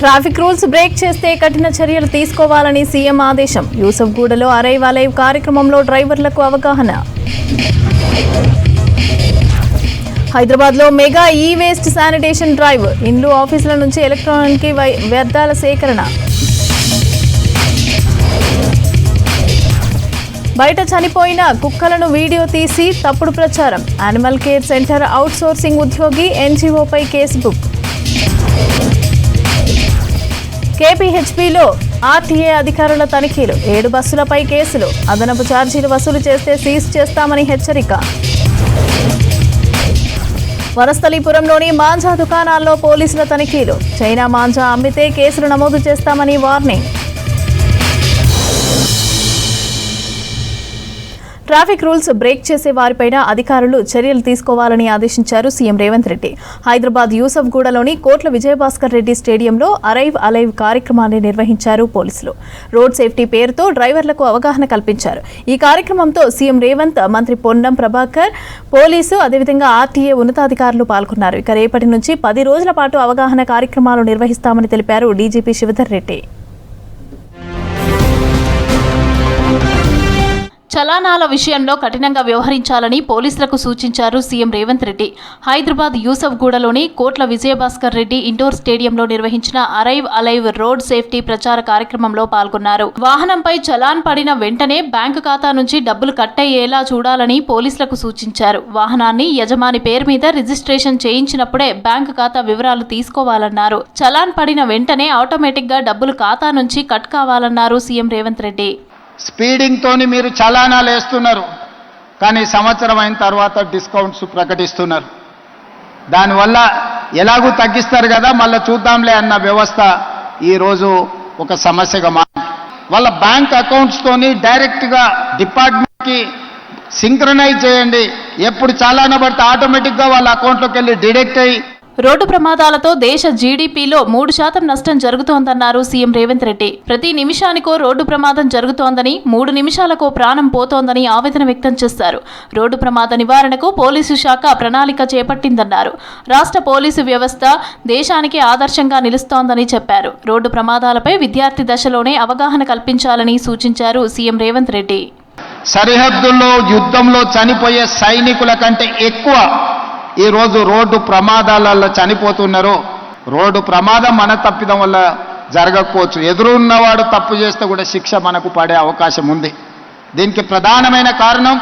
Traffic rules break చేస్తే కఠిన చర్యలు తీసుకోవాలని సీఎం ఆదేశం. యూసఫ్గూడలో అరైవ్ అలైవ్ కార్యక్రమంలో డ్రైవర్లకు అవగాహన. హైదరాబాద్లో మెగా ఈ వేస్ట్ శానిటేషన్ డ్రైవ్. ఇండ్లు, ఆఫీసుల నుంచి ఎలక్ట్రానిక్ వ్యర్థాల సేకరణ. బయట చనిపోయిన కుక్కలను వీడియో తీసి తప్పుడు ప్రచారం. Animal care centre out sourcing ఉద్యోగి ఎన్జీఓపై కేసు బుక్. కేపీహెచ్బీలో ఆర్టీఏ అధికారుల తనిఖీలు. 7 బస్సులపై కేసులు. అదనపు ఛార్జీలు వసూలు చేస్తే సీజ్ చేస్తామని హెచ్చరిక. వనస్థలీపురంలోని మాంజా దుకాణాల్లో పోలీసుల తనిఖీలు. చైనా మాంజా అమ్మితే కేసులు నమోదు చేస్తామని వార్నింగ్. ట్రాఫిక్ రూల్స్ బ్రేక్ చేసే వారిపైన అధికారులు చర్యలు తీసుకోవాలని ఆదేశించారు సీఎం రేవంత్ రెడ్డి. హైదరాబాద్ యూసఫ్గూడలోని కోట్ల విజయభాస్కర్ రెడ్డి స్టేడియంలో అరైవ్ అలైవ్ కార్యక్రమాన్ని నిర్వహించారు పోలీసులు. రోడ్ సేఫ్టీ పేరుతో డ్రైవర్లకు అవగాహన కల్పించారు. ఈ కార్యక్రమంతో సీఎం రేవంత్, మంత్రి పొన్నం ప్రభాకర్, పోలీసు, అదేవిధంగా ఆర్టీఏ ఉన్నతాధికారులు పాల్గొన్నారు. ఇక రేపటి నుంచి 10 రోజుల పాటు అవగాహన కార్యక్రమాలు నిర్వహిస్తామని తెలిపారు డీజీపీ శివధర్ రెడ్డి. చలానాల విషయంలో కఠినంగా వ్యవహరించాలని పోలీసులకు సూచించారు సీఎం రేవంత్ రెడ్డి. హైదరాబాద్ యూసఫ్గూడలోని కోట్ల విజయభాస్కర్ రెడ్డి ఇండోర్ స్టేడియంలో నిర్వహించిన అరైవ్ అలైవ్ రోడ్ సేఫ్టీ ప్రచార కార్యక్రమంలో పాల్గొన్నారు. వాహనంపై చలాన్ పడిన వెంటనే బ్యాంకు ఖాతా నుంచి డబ్బులు కట్ అయ్యేలా చూడాలని పోలీసులకు సూచించారు. వాహనాన్ని యజమాని పేరు మీద రిజిస్ట్రేషన్ చేయించినప్పుడే బ్యాంకు ఖాతా వివరాలు తీసుకోవాలన్నారు. చలాన్ పడిన వెంటనే ఆటోమేటిక్ గా డబ్బులు ఖాతా నుంచి కట్ కావాలన్నారు సీఎం రేవంత్ రెడ్డి. స్పీడింగ్తోని మీరు చలానాలు వేస్తున్నారు, కానీ సంవత్సరం అయిన తర్వాత డిస్కౌంట్స్ ప్రకటిస్తున్నారు. దానివల్ల ఎలాగూ తగ్గిస్తారు కదా, మళ్ళీ చూద్దాంలే అన్న వ్యవస్థ ఈరోజు ఒక సమస్యగా మారింది. వాళ్ళ బ్యాంక్ అకౌంట్స్తోని డైరెక్ట్గా డిపార్ట్మెంట్కి సింక్రనైజ్ చేయండి. ఎప్పుడు చలానా పడితే ఆటోమేటిక్గా వాళ్ళ అకౌంట్లోకి వెళ్ళి డిడక్ట్ అయ్యి. రోడ్డు ప్రమాదాలతో దేశ జీడీపీలో 3% నష్టం జరుగుతోందన్నారు సీఎం రేవంత్ రెడ్డి. ప్రతి నిమిషానికో రోడ్డు ప్రమాదం జరుగుతోందని, 3 నిమిషాలకో ప్రాణం పోతోందని ఆవేదన వ్యక్తం చేశారు. రోడ్డు ప్రమాద నివారణకు పోలీసు శాఖ ప్రణాళిక చేపట్టిందన్నారు. రాష్ట్ర పోలీసు వ్యవస్థ దేశానికి ఆదర్శంగా నిలుస్తోందని చెప్పారు. రోడ్డు ప్రమాదాలపై విద్యార్థి దశలోనే అవగాహన కల్పించాలని సూచించారు సీఎం రేవంత్ రెడ్డి. సరిహద్దుల్లో యుద్ధంలో చనిపోయే సైనికుల కంటే ఎక్కువ ఈరోజు రోడ్డు ప్రమాదాలలో చనిపోతున్నారు. రోడ్డు ప్రమాదం మన తప్పిదం వల్ల జరగకపోవచ్చు, ఎదురున్నవాడు తప్పు చేస్తే కూడా శిక్ష మనకు పడే అవకాశం ఉంది. దీనికి ప్రధానమైన కారణం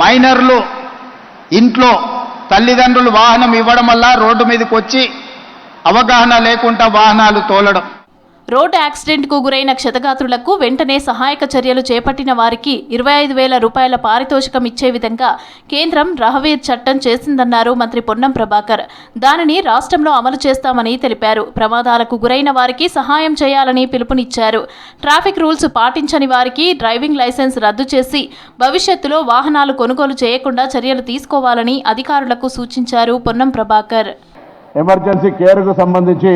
మైనర్లు ఇంట్లో తల్లిదండ్రులు వాహనం ఇవ్వడం వల్ల రోడ్డు మీదకి వచ్చి అవగాహన లేకుండా వాహనాలు తోలడం. రోడ్డు యాక్సిడెంట్కు గురైన క్షతగాత్రులకు వెంటనే సహాయక చర్యలు చేపట్టిన వారికి 25,000 రూపాయల పారితోషికం ఇచ్చే విధంగా కేంద్రం రహవీర్ చట్టం చేసిందన్నారు మంత్రి పొన్నం ప్రభాకర్. దానిని రాష్ట్రంలో అమలు చేస్తామని తెలిపారు. ప్రమాదాలకు గురైన వారికి సహాయం చేయాలని పిలుపునిచ్చారు. ట్రాఫిక్ రూల్స్ పాటించని వారికి డ్రైవింగ్ లైసెన్స్ రద్దు చేసి భవిష్యత్తులో వాహనాలు కొనుగోలు చేయకుండా చర్యలు తీసుకోవాలని అధికారులకు సూచించారు పొన్నం ప్రభాకర్. ఎమర్జెన్సీ కేర్కు సంబంధించి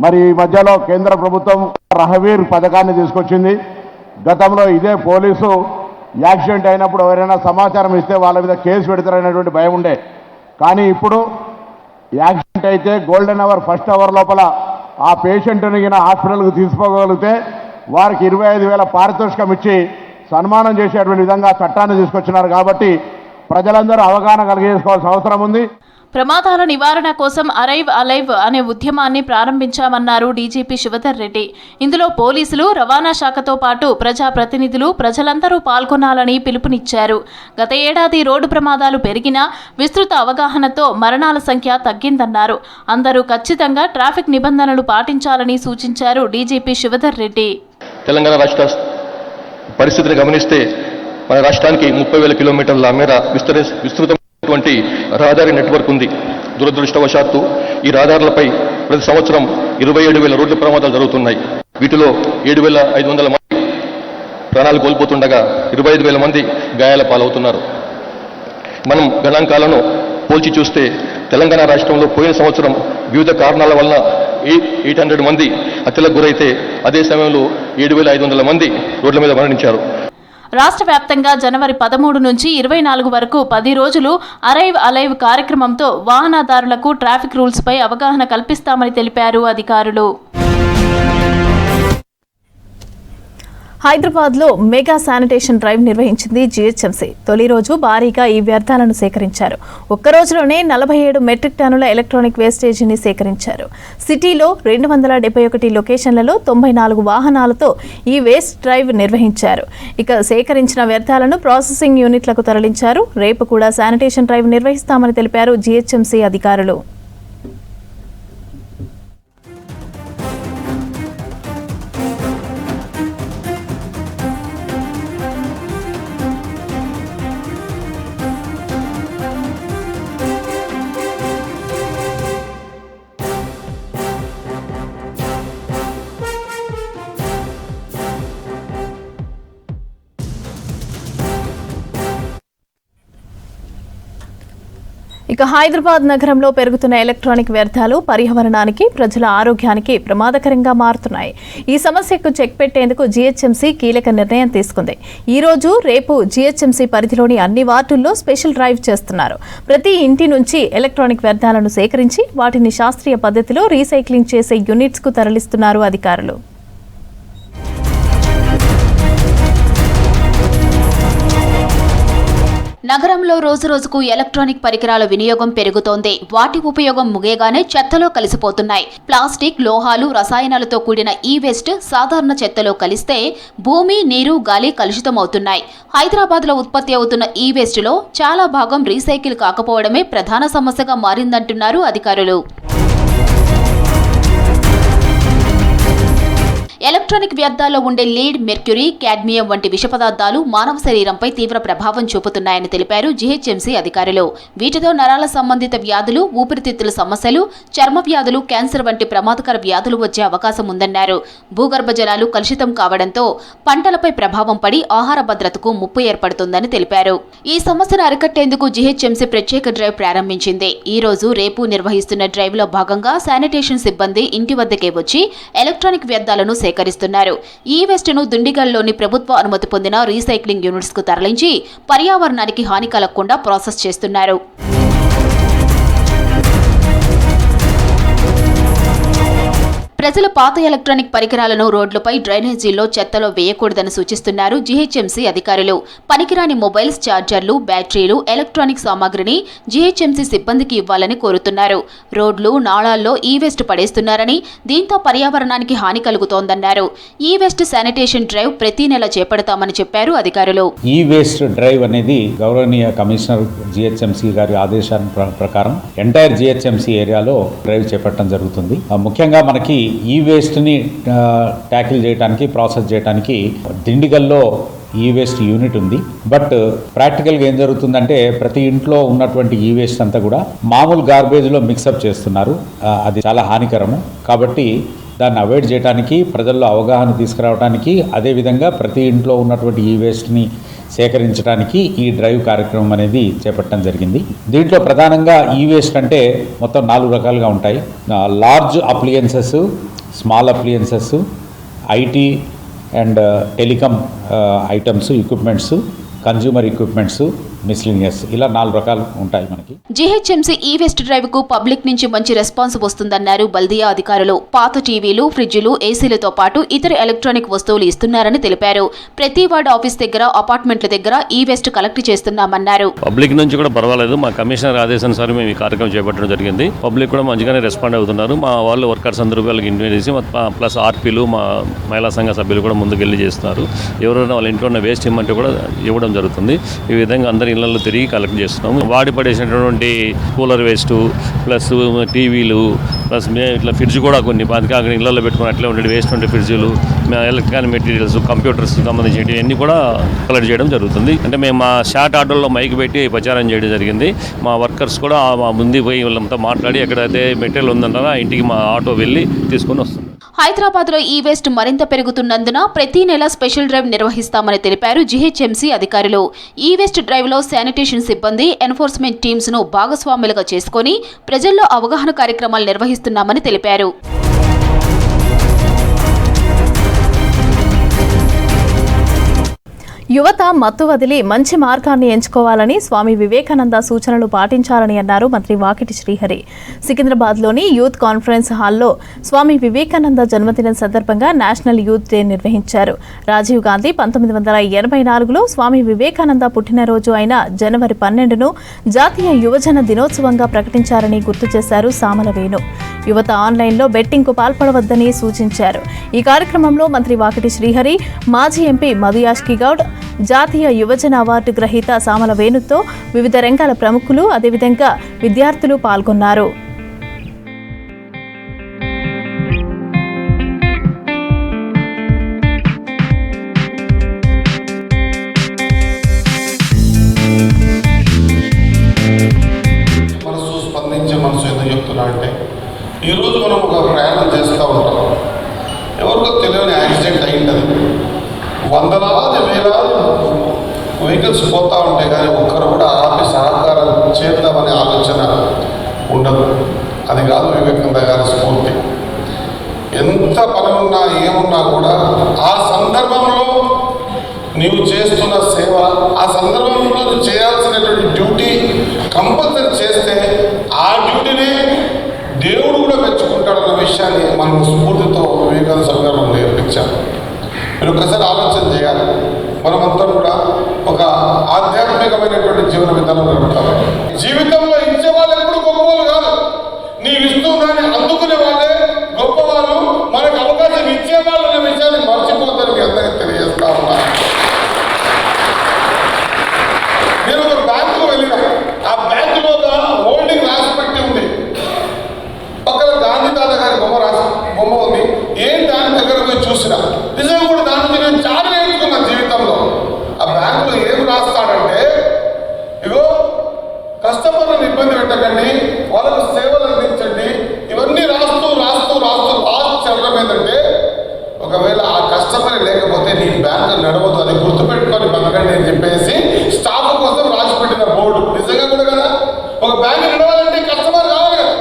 మరి ఈ మధ్యలో కేంద్ర ప్రభుత్వం రహవీర్ పథకాన్ని తీసుకొచ్చింది. గతంలో ఇదే పోలీసు యాక్సిడెంట్ అయినప్పుడు ఎవరైనా సమాచారం ఇస్తే వాళ్ళ మీద కేసు పెడతారనేటువంటి భయం ఉండే. కానీ ఇప్పుడు యాక్సిడెంట్ అయితే గోల్డెన్ అవర్, ఫస్ట్ అవర్ లోపల ఆ పేషెంట్ని హాస్పిటల్కి తీసుకోగలిగితే వారికి 25,000 పారితోషికం ఇచ్చి సన్మానం చేసేటువంటి విధంగా చట్టాన్ని తీసుకొచ్చినారు. కాబట్టి ప్రజలందరూ అవగాహన కలిగేసుకోవాల్సిన అవసరం ఉంది. ప్రమాదాల నివారణ కోసం అరైవ్ అలైవ్ అనే ఉద్యమాన్ని ప్రారంభించామన్నారు డీజీపీ శివధర్ రెడ్డి. ఇందులో పోలీసులు, రవాణా శాఖతో పాటు ప్రజాప్రతినిధులు, ప్రజలందరూ పాల్గొనాలని పిలుపునిచ్చారు. గత ఏడాది రోడ్డు ప్రమాదాలు పెరిగినా విస్తృత అవగాహనతో మరణాల సంఖ్య తగ్గిందన్నారు. అందరూ ఖచ్చితంగా ట్రాఫిక్ నిబంధనలు పాటించాలని సూచించారు డీజీపీ శివధర్ రెడ్డి. తెలంగాణ రాష్ట్ర పరిస్థితిని గమనిస్తే మన రాష్ట్రానికి 30,000 కిలోమీటర్ల మేర విస్తృతమైనటువంటి రహదారి నెట్వర్క్ ఉంది. దురదృష్టవశాత్తు ఈ రహదారులపై ప్రతి సంవత్సరం 27,000 రోడ్ల ప్రమాదాలు జరుగుతున్నాయి. వీటిలో 7,500 మంది ప్రాణాలు కోల్పోతుండగా 25,000 మంది గాయాల పాలవుతున్నారు. మనం గణాంకాలను పోల్చి చూస్తే తెలంగాణ రాష్ట్రంలో పోయిన సంవత్సరం వివిధ కారణాల వలన 800 మంది హత్యలకు గురైతే అదే సమయంలో 7,500 మంది రోడ్ల మీద మరణించారు. రాష్ట్ర వ్యాప్తంగా జనవరి 13 నుంచి 24 వరకు 10 రోజులు అరైవ్ అలైవ్ కార్యక్రమంతో వాహనదారులకు ట్రాఫిక్ రూల్స్పై అవగాహన కల్పిస్తామని తెలిపారు అధికారులు. హైదరాబాద్లో మెగా శానిటేషన్ డ్రైవ్ నిర్వహించింది జీహెచ్ఎంసీ. తొలి రోజు భారీగా ఈ వ్యర్థాలను సేకరించారు. ఒక్క రోజులోనే 47 మెట్రిక్ టన్నుల ఎలక్ట్రానిక్ వేస్టేజీని సేకరించారు. సిటీలో 271 లొకేషన్లలో 94 వాహనాలతో ఈ వేస్ట్ డ్రైవ్ నిర్వహించారు. ఇక సేకరించిన వ్యర్థాలను ప్రాసెసింగ్ యూనిట్లకు తరలించారు. రేపు కూడా శానిటేషన్ డ్రైవ్ నిర్వహిస్తామని తెలిపారు జీహెచ్ఎంసీ అధికారులు. ఇక హైదరాబాద్ నగరంలో పెరుగుతున్న ఎలక్ట్రానిక్ వ్యర్థాలు పర్యావరణానికి, ప్రజల ఆరోగ్యానికి ప్రమాదకరంగా మారుతున్నాయి. ఈ సమస్యకు చెక్ పెట్టేందుకు జీహెచ్ఎంసీ కీలక నిర్ణయం తీసుకుంది. ఈ రోజు, రేపు జీహెచ్ఎంసీ పరిధిలోని అన్ని వార్డుల్లో స్పెషల్ డ్రైవ్ చేస్తున్నారు. ప్రతి ఇంటి నుంచి ఎలక్ట్రానిక్ వ్యర్థాలను సేకరించి వాటిని శాస్త్రీయ పద్ధతిలో రీసైక్లింగ్ చేసే యూనిట్స్కు తరలిస్తున్నారు అధికారులు. నగరంలో రోజురోజుకు ఎలక్ట్రానిక్ పరికరాల వినియోగం పెరుగుతోంది. వాటి ఉపయోగం ముగియగానే చెత్తలో కలిసిపోతున్నాయి. ప్లాస్టిక్, లోహాలు, రసాయనాలతో కూడిన ఈ వేస్ట్ సాధారణ చెత్తలో కలిస్తే భూమి, నీరు, గాలి కలుషితమవుతున్నాయి. హైదరాబాద్లో ఉత్పత్తి అవుతున్న ఈ వేస్ట్లో చాలా భాగం రీసైకిల్ కాకపోవడమే ప్రధాన సమస్యగా మారిందంటున్నారు అధికారులు. ఎలక్ట్రానిక్ వ్యర్థాల్లో ఉండే లీడ్, మెర్క్యూరీ, క్యాడ్మియం వంటి విష పదార్థాలు మానవ శరీరంపై తీవ్ర ప్రభావం చూపుతున్నాయని తెలిపారు జీహెచ్ఎంసీ అధికారులు. వీటితో నరాల సంబంధిత వ్యాధులు, ఊపిరితిత్తుల సమస్యలు, చర్మ వ్యాధులు, క్యాన్సర్ వంటి ప్రమాదకర వ్యాధులు వచ్చే అవకాశం ఉందన్నారు. భూగర్భ జలాలు కలుషితం కావడంతో పంటలపై ప్రభావం పడి ఆహార భద్రతకు ముప్పు ఏర్పడుతుందని తెలిపారు. ఈ సమస్యను అరికట్టేందుకు జీహెచ్ఎంసీ ప్రత్యేక డ్రైవ్ ప్రారంభించింది. ఈ రోజు, రేపు నిర్వహిస్తున్న డ్రైవ్ లో భాగంగా శానిటేషన్ సిబ్బంది ఇంటి వద్దకే వచ్చి ఎలక్ట్రానిక్ వ్యర్థాలను సేకరిస్తున్నారు. ఈ వేస్ట్ను దుండిగల్లోని ప్రభుత్వ అనుమతి పొందిన రీసైక్లింగ్ యూనిట్స్ కు తరలించి పర్యావరణానికి హాని కలగకుండా ప్రాసెస్ చేస్తున్నారు. ప్రజలు పాత ఎలక్ట్రానిక్ పరికరాలను రోడ్లపై, డ్రైనేజీల్లో, చెత్తలో వేయకూడదని సూచిస్తున్నారు జీహెచ్ఎంసీ అధికారులు. పనికిరాని మొబైల్స్, ఛార్జర్లు, బ్యాటరీలు, ఎలక్ట్రానిక్ సామాగ్రిని జీహెచ్ఎంసీ సిబ్బందికి ఇవ్వాలని కోరుతున్నారు. రోడ్లు, నాళాల్లో ఈ వేస్ట్ పడేస్తున్నారని, దీంతో పర్యావరణానికి హాని కలుగుతోందన్నారు. ఈ వేస్ట్ శానిటేషన్ డ్రైవ్ ప్రతి నెల చేపడతామని చెప్పారు అధికారులు. ఈ వేస్ట్ డ్రైవ్ అనేది గౌరవనీయ కమిషనర్ జీహెచ్ఎంసీ గారి ఆదేశాల ప్రకారం ఎంటైర్ జీహెచ్ఎంసీ ఏరియాలో డ్రైవ్ చేపట్టడం జరుగుతుంది. ముఖ్యంగా మనకి ఈ వేస్ట్ని ట్యాకిల్ చేయడానికి, ప్రాసెస్ చేయడానికి దిండిగల్లో ఈ వేస్ట్ యూనిట్ ఉంది. బట్ ప్రాక్టికల్గా ఏం జరుగుతుందంటే ప్రతి ఇంట్లో ఉన్నటువంటి ఈ వేస్ట్ అంతా కూడా మామూలు గార్బేజ్లో మిక్సప్ చేస్తున్నారు. అది చాలా హానికరము. కాబట్టి దాన్ని అవాయిడ్ చేయడానికి, ప్రజల్లో అవగాహన తీసుకురావడానికి, అదేవిధంగా ప్రతి ఇంట్లో ఉన్నటువంటి ఈ వేస్ట్ని సేకరించడానికి ఈ డ్రైవ్ కార్యక్రమం అనేది చేపట్టడం జరిగింది. దీంట్లో ప్రధానంగా ఈ వేస్ట్ అంటే మొత్తం 4 రకాలుగా ఉంటాయి. Large appliances, small appliances, IT and telecom items, equipments, consumer equipments, miscellaneous, ఇలా 4 రకాలు ఉంటాయి మనకి. జీహెచ్ఎంసీ ఈ వేస్ట్ డ్రైవ్ కు పబ్లిక్ నుంచి మంచి రెస్పాన్స్ వస్తుందన్నారు బల్దియా అధికారులు. పాత టీవీలు, ఫ్రిడ్జ్లు, ఏసీలతో పాటు ఇతర ఎలక్ట్రానిక్ వస్తువులు ఇస్తున్నారని తెలిపారు. ప్రతి వార్డు ఆఫీస్ దగ్గర, అపార్ట్మెంట్ల దగ్గర ఈ వేస్ట్ కలెక్ట్ చేస్తున్నామన్నారు. పబ్లిక్ నుంచి కూడా పర్వాలేదు. మా కమిషనర్ ఆదేశానుసారం మేము ఈ కార్యక్రమం చేపట్టడం జరిగింది. పబ్లిక్ కూడా మంచిగానే రెస్పాండ్ అవుతున్నారు. మా వాళ్ళు వర్కర్స్ అందరూ వాళ్ళకి ఇన్వైట్ చేసి, ప్లస్ ఆర్పీలు, మా మహిళా సంఘ సభ్యులు కూడా ముందుకెళ్ళి చేస్తున్నారు. ఎవరైనా వాళ్ళ ఇంట్లో ఉన్న వేస్ట్ ఇమ్మంటే కూడా ఇవ్వడం జరుగుతుంది. ఈ విధంగా అందరి ఇళ్లలో తిరిగి కలెక్ట్ చేస్తున్నాము. వాడి పడేసినటువంటి కూలర్ వేస్ట్, ప్లస్ టీవీలు, ప్లస్ ఇట్లా ఫ్రిడ్జ్ కూడా కొన్ని అక్కడ ఇళ్లలో పెట్టుకుని అట్లే ఉండే వేస్ట్ ఉండే ఫ్రిడ్జ్లు, ఎలక్ట్రానిక్ మెటీరియల్స్, కంప్యూటర్స్ సంబంధించినవి అన్నీ కూడా కలెక్ట్ చేయడం జరుగుతుంది. అంటే మేము మా షార్ట్ ఆటోల్లో మైక్ పెట్టి ప్రచారం చేయడం జరిగింది. మా వర్కర్స్ కూడా మా ముందు పోయి వాళ్ళంతా మాట్లాడి ఎక్కడైతే మెటీరియల్ ఉందంటారో ఆ ఇంటికి మా ఆటో వెళ్ళి తీసుకొని వస్తుంది. హైదరాబాద్లో ఈ వేస్ట్ మరింత పెరుగుతున్నందున ప్రతి నెల స్పెషల్ డ్రైవ్ నిర్వహిస్తామని తెలిపారు జీహెచ్ఎంసీ అధికారులు. ఈ వేస్ట్ డ్రైవ్లో శానిటేషన్ సిబ్బంది, ఎన్ఫోర్స్మెంట్ టీమ్స్ ను భాగస్వాములుగా చేసుకుని ప్రజల్లో అవగాహన కార్యక్రమాలు నిర్వహిస్తున్నామని తెలిపారు. యువత మత్తు వదిలి మంచి మార్గాన్ని ఎంచుకోవాలని స్వామి వివేకానంద సూచనలు పాటించాలని అన్నారు మంత్రి వాకిటి శ్రీహరి. సికింద్రాబాద్లోని యూత్ కాన్ఫరెన్స్ హాల్లో స్వామి వివేకానంద జన్మదినం సందర్భంగా నేషనల్ యూత్ డే నిర్వహించారు. రాజీవ్ గాంధీ 1984లో స్వామి వివేకానంద పుట్టినరోజు అయిన జనవరి 12ను జాతీయ యువజన దినోత్సవంగా ప్రకటించారని గుర్తు చేశారు సామల వేణు. యువత ఆన్లైన్లో బెట్టింగ్కు పాల్పడవద్దని సూచించారు. ఈ కార్యక్రమంలో మంత్రి వాకిటి శ్రీహరి, మాజీ ఎంపీ మధుయాష్కి గౌడ్, జాతీయ యువజన అవార్డు గ్రహీత సామల వేణుతో వివిధ రంగాల ప్రముఖులు, అదేవిధంగా విద్యార్థులు పాల్గొన్నారు. మనసు స్పందించే మనసు ఎందుకు చెప్తున్నా అంటే, ఈరోజు మనం ఒక ప్రయాణం చేస్తూ ఉంటాం. ఎవరికో తెలియని యాక్సిడెంట్ అయింటుంది. వందలాది వేలాది వెహికల్స్ పోతూ ఉంటాయి, కానీ ఒక్కరు కూడా ఆపి సహకారం చేద్దామనే ఆలోచన ఉండదు. అది కాదు వివేకానంద గారి స్ఫూర్తి. ఎంత పని ఉన్నా ఏమున్నా కూడా ఆ సందర్భంలో నీవు చేస్తున్న సేవ, ఆ సందర్భంలో నువ్వు చేయాల్సినటువంటి డ్యూటీ కంపల్సరీ చేస్తే ఆ డ్యూటీని దేవుడు కూడా మెచ్చుకుంటాడన్న విషయాన్ని మనం స్ఫూర్తితో వివేకానంద సందర్భం నేర్పించాము. మీరు ఒకసారి ఆలోచన చేయాలి. మనమంతా కూడా ఒక ఆధ్యాత్మికమైనటువంటి జీవన విధానం గడుపుతాం. జీవితంలో ఇచ్చే వాళ్ళు ఎప్పుడు గొప్పవాళ్ళు కాదు, నీవు ఇస్తుందని అందుకునే వాళ్ళే గొప్పవాళ్ళు. మనకు అవకాశం ఇచ్చే వాళ్ళు అనే విషయాన్ని మర్చిపోతారు. మీ అందరికీ తెలియజేస్తా ఉన్నా. నేను ఒక బ్యాంకుకు వెళ్ళిన, ఆ బ్యాంకులో హోల్డింగ్ రాసి పెట్టి ఉంది. పక్కన గాంధీ తాత గారి బొమ్మ ఉంది. ఏం దాని దగ్గర పోయి చూసిన నిజంగా కూడా దాని నుంచి నేను చాలా నేర్చుకున్నా జీవితంలో. ఆ బ్యాంకులో ఏం రాస్తాడంటే, ఇగో కస్టమర్లను ఇబ్బంది పెట్టకండి, వాళ్ళకు సేవలు అందించండి, ఇవన్నీ రాస్తూ రాస్తూ రాస్తూ లాస్ట్ చదవడం ఏంటంటే, ఒకవేళ ఆ కస్టమర్ లేకపోతే నీ బ్యాంకు నడవదు, అది గుర్తుపెట్టుకొని బతకండి అని చెప్పేసి స్టాఫ్ కోసం రాసి పెట్టిన బోర్డు. నిజంగా కూడా కదా, ఒక బ్యాంకు నడవాలంటే కస్టమర్ కావాలి కదా.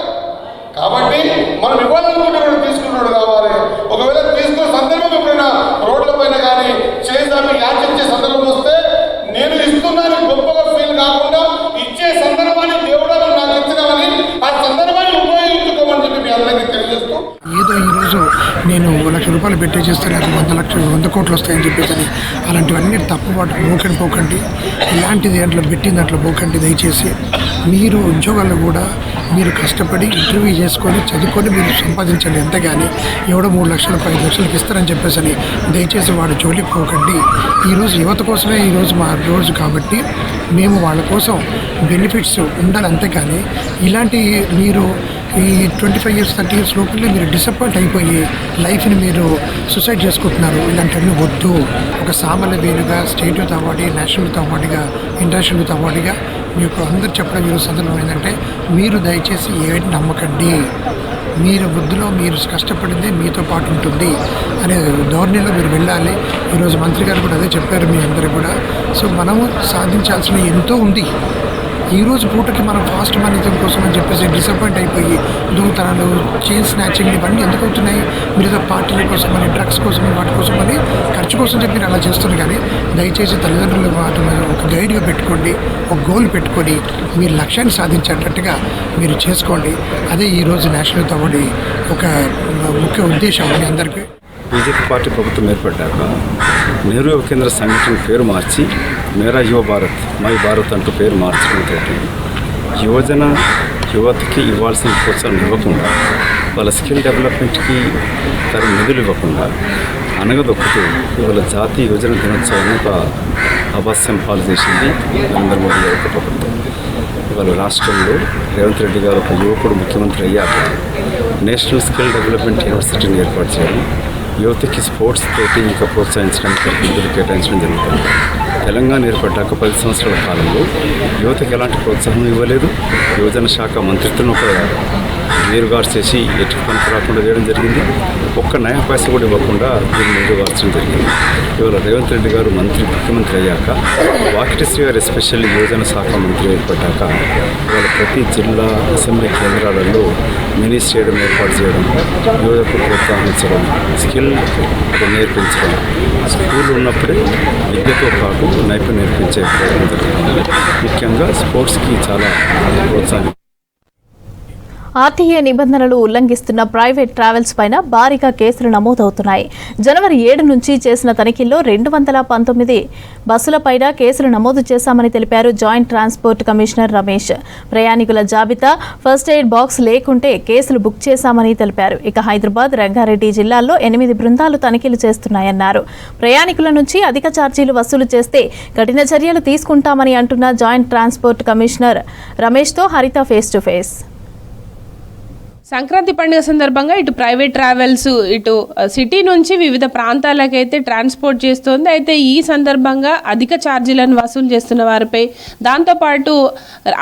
కాబట్టి మనం ఇవ్వాలనుకుంటే కూడా తీసుకున్నాడు కావాలి. ఒకవేళ తీసుకున్న సందర్భం ఎప్పుడైనా రోడ్ల పైన కానీ చేసామి యాచించే సందర్భం వస్తే, నేను ఇస్తున్నాను గొప్పగా ఫీల్ కాకుండా ఇచ్చే సందర్భాన్ని దేవుడు నాకు ఇచ్చినామని ఆ సందర్భాన్ని ఉపయోగించుకోమని చెప్పి మీ అందరికీ తెలియజేస్తూ, ఏదో ఈరోజు నేను ₹1,00,000 పెట్టి చేస్తే నాకు 100 కోట్లు వస్తాయని చెప్పేసి అలాంటివన్నీ తప్పుబాటు పోకండి. ఇలాంటిది దాంట్లో పెట్టిన దాంట్లో పోకండి. దయచేసి మీరు ఉద్యోగాల్లో కూడా మీరు కష్టపడి ఇంటర్వ్యూ చేసుకొని చదువుకొని మీరు సంపాదించండి. అంతేగాని ఎవడో 3 లక్షలు 5 లక్షలకి ఇస్తారని చెప్పేసి దయచేసి వాడు జోలికి పోకండి. ఈరోజు యువత కోసమే ఈరోజు మా రోజు కాబట్టి మేము వాళ్ళ కోసం బెనిఫిట్స్ ఉండాలి. అంతేకాని ఇలాంటి మీరు ఈ 25 years 30 years లోపలే మీరు డిసప్పాయింట్ అయిపోయి లైఫ్ని మీరు సూసైడ్ చేసుకుంటున్నారు. ఇలాంటివన్నీ వద్దు. ఒక సామాన్య వేలుగా state youth award, national youth అవార్డుగా, ఇంటర్నేషనల్ యూత్ అవార్డుగా మీకు అందరు చెప్పడం ఈరోజు సందర్భం ఏంటంటే, మీరు దయచేసి ఏమిటి నమ్మకండి. మీరు బుద్ధిలో మీరు కష్టపడిందే మీతో పాటు ఉంటుంది అనే ధోరణిలో మీరు వెళ్ళాలి. ఈరోజు మంత్రి గారు కూడా అదే చెప్పారు మీ అందరూ కూడా. సో మనము సాధించాల్సిన ఎంతో ఉంది. ఈరోజు పూటకి మనం ఫాస్ట్ మనీతం కోసం అని చెప్పేసి డిసప్పాయింట్ అయిపోయి దొంగతనాలు, చైన్ స్నాచింగ్ ఇవన్నీ ఎందుకు అవుతున్నాయి? మీరు ఏదో పార్టీల కోసం అని, డ్రగ్స్ కోసం, వాటి కోసం అని, ఖర్చు కోసం చెప్పి మీరు అలా చేస్తున్నారు. కానీ దయచేసి తల్లిదండ్రులు వాటిని ఒక గైడ్గా పెట్టుకోండి, ఒక గోల్ పెట్టుకొని మీరు లక్ష్యాన్ని సాధించేటట్టుగా మీరు చేసుకోండి. అదే ఈరోజు నేషనల్ యూత్ అవార్డు ఒక ముఖ్య ఉద్దేశం మీ అందరికీ. బీజేపీ పార్టీ ప్రభుత్వం ఏర్పడ్డాక నెహ్రూ యువ కేంద్ర సంఘటన పేరు మార్చి మేరా యువ భారత్, మై భారత్ అంటూ పేరు మార్చడంతో యువతకి ఇవ్వాల్సిన ప్రోత్సాహం ఇవ్వకుండా, వాళ్ళ స్కిల్ డెవలప్మెంట్కి తగిన నిధులు ఇవ్వకుండా అనగదొక్కుతూ ఇవాళ జాతీయ యువజన దినోత్సవాన్ని ఒక అభాస్యం పాలు చేసింది నరేంద్ర మోదీ గారి ప్రభుత్వం. ఇవాళ రాష్ట్రంలో రేవంత్ రెడ్డి గారు ఒక యువకుడు ముఖ్యమంత్రి అయ్యాక నేషనల్ స్కిల్ డెవలప్మెంట్ యూనివర్సిటీని ఏర్పాటు చేయడం, యువతకి స్పోర్ట్స్ తోటి ఇంకా ప్రోత్సహించడానికి నిధులు కేటాయించడం జరుగుతుంది. తెలంగాణ ఏర్పడ్డాక 10 సంవత్సరాల కాలంలో యువతకి ఎలాంటి ప్రోత్సాహం ఇవ్వలేదు. యువజన శాఖ మంత్రిత్వం ఒక నీరు గార్చేసి ఎటు పనికి రాకుండా చేయడం జరిగింది. ఒక్క నయా పైస కూడా ఇవ్వకుండా దీన్ని నీరు గార్చడం జరిగింది. ఇవాళ రేవంత్ రెడ్డి గారు ముఖ్యమంత్రి అయ్యాక వాకిటిశ్రీ గారు ఎస్పెషల్లీ యోజన శాఖ మంత్రి ఏర్పడ్డాక ఇవాళ ప్రతి జిల్లా అసెంబ్లీ కేంద్రాలలో మినీ స్టేడియం ఏర్పాటు చేయడం, యువతకు ప్రోత్సహించడం, స్కిల్ నేర్పించడం, స్కూల్ ఉన్నప్పుడే విద్యతో పాటు నైపుణ్యం నేర్పించే ప్రయత్నం జరుగుతుంది. ముఖ్యంగా స్పోర్ట్స్కి చాలా ప్రోత్సాహం. ఆర్టీఏ నిబంధనలు ఉల్లంఘిస్తున్న ప్రైవేట్ ట్రావెల్స్ పైన భారీగా కేసులు నమోదవుతున్నాయి. జనవరి 7 నుంచి చేసిన తనిఖీల్లో 219 బస్సులపైన కేసులు నమోదు చేశామని తెలిపారు జాయింట్ ట్రాన్స్పోర్ట్ కమిషనర్ రమేష్. ప్రయాణికుల జాబితా, ఫస్ట్ ఎయిడ్ బాక్స్ లేకుంటే కేసులు బుక్ చేశామని తెలిపారు. ఇక హైదరాబాద్, రంగారెడ్డి జిల్లాల్లో 8 బృందాలు తనిఖీలు చేస్తున్నాయన్నారు. ప్రయాణికుల నుంచి అధిక ఛార్జీలు వసూలు చేస్తే కఠిన చర్యలు తీసుకుంటామని అంటున్న జాయింట్ ట్రాన్స్పోర్ట్ కమిషనర్ రమేష్తో హరిత ఫేస్ టు ఫేస్. సంక్రాంతి పండుగ సందర్భంగా ఇటు ప్రైవేట్ ట్రావెల్స్ ఇటు సిటీ నుంచి వివిధ ప్రాంతాలకైతే ట్రాన్స్పోర్ట్ చేస్తోంది. అయితే ఈ సందర్భంగా అధిక ఛార్జీలను వసూలు చేస్తున్న వారిపై, దాంతోపాటు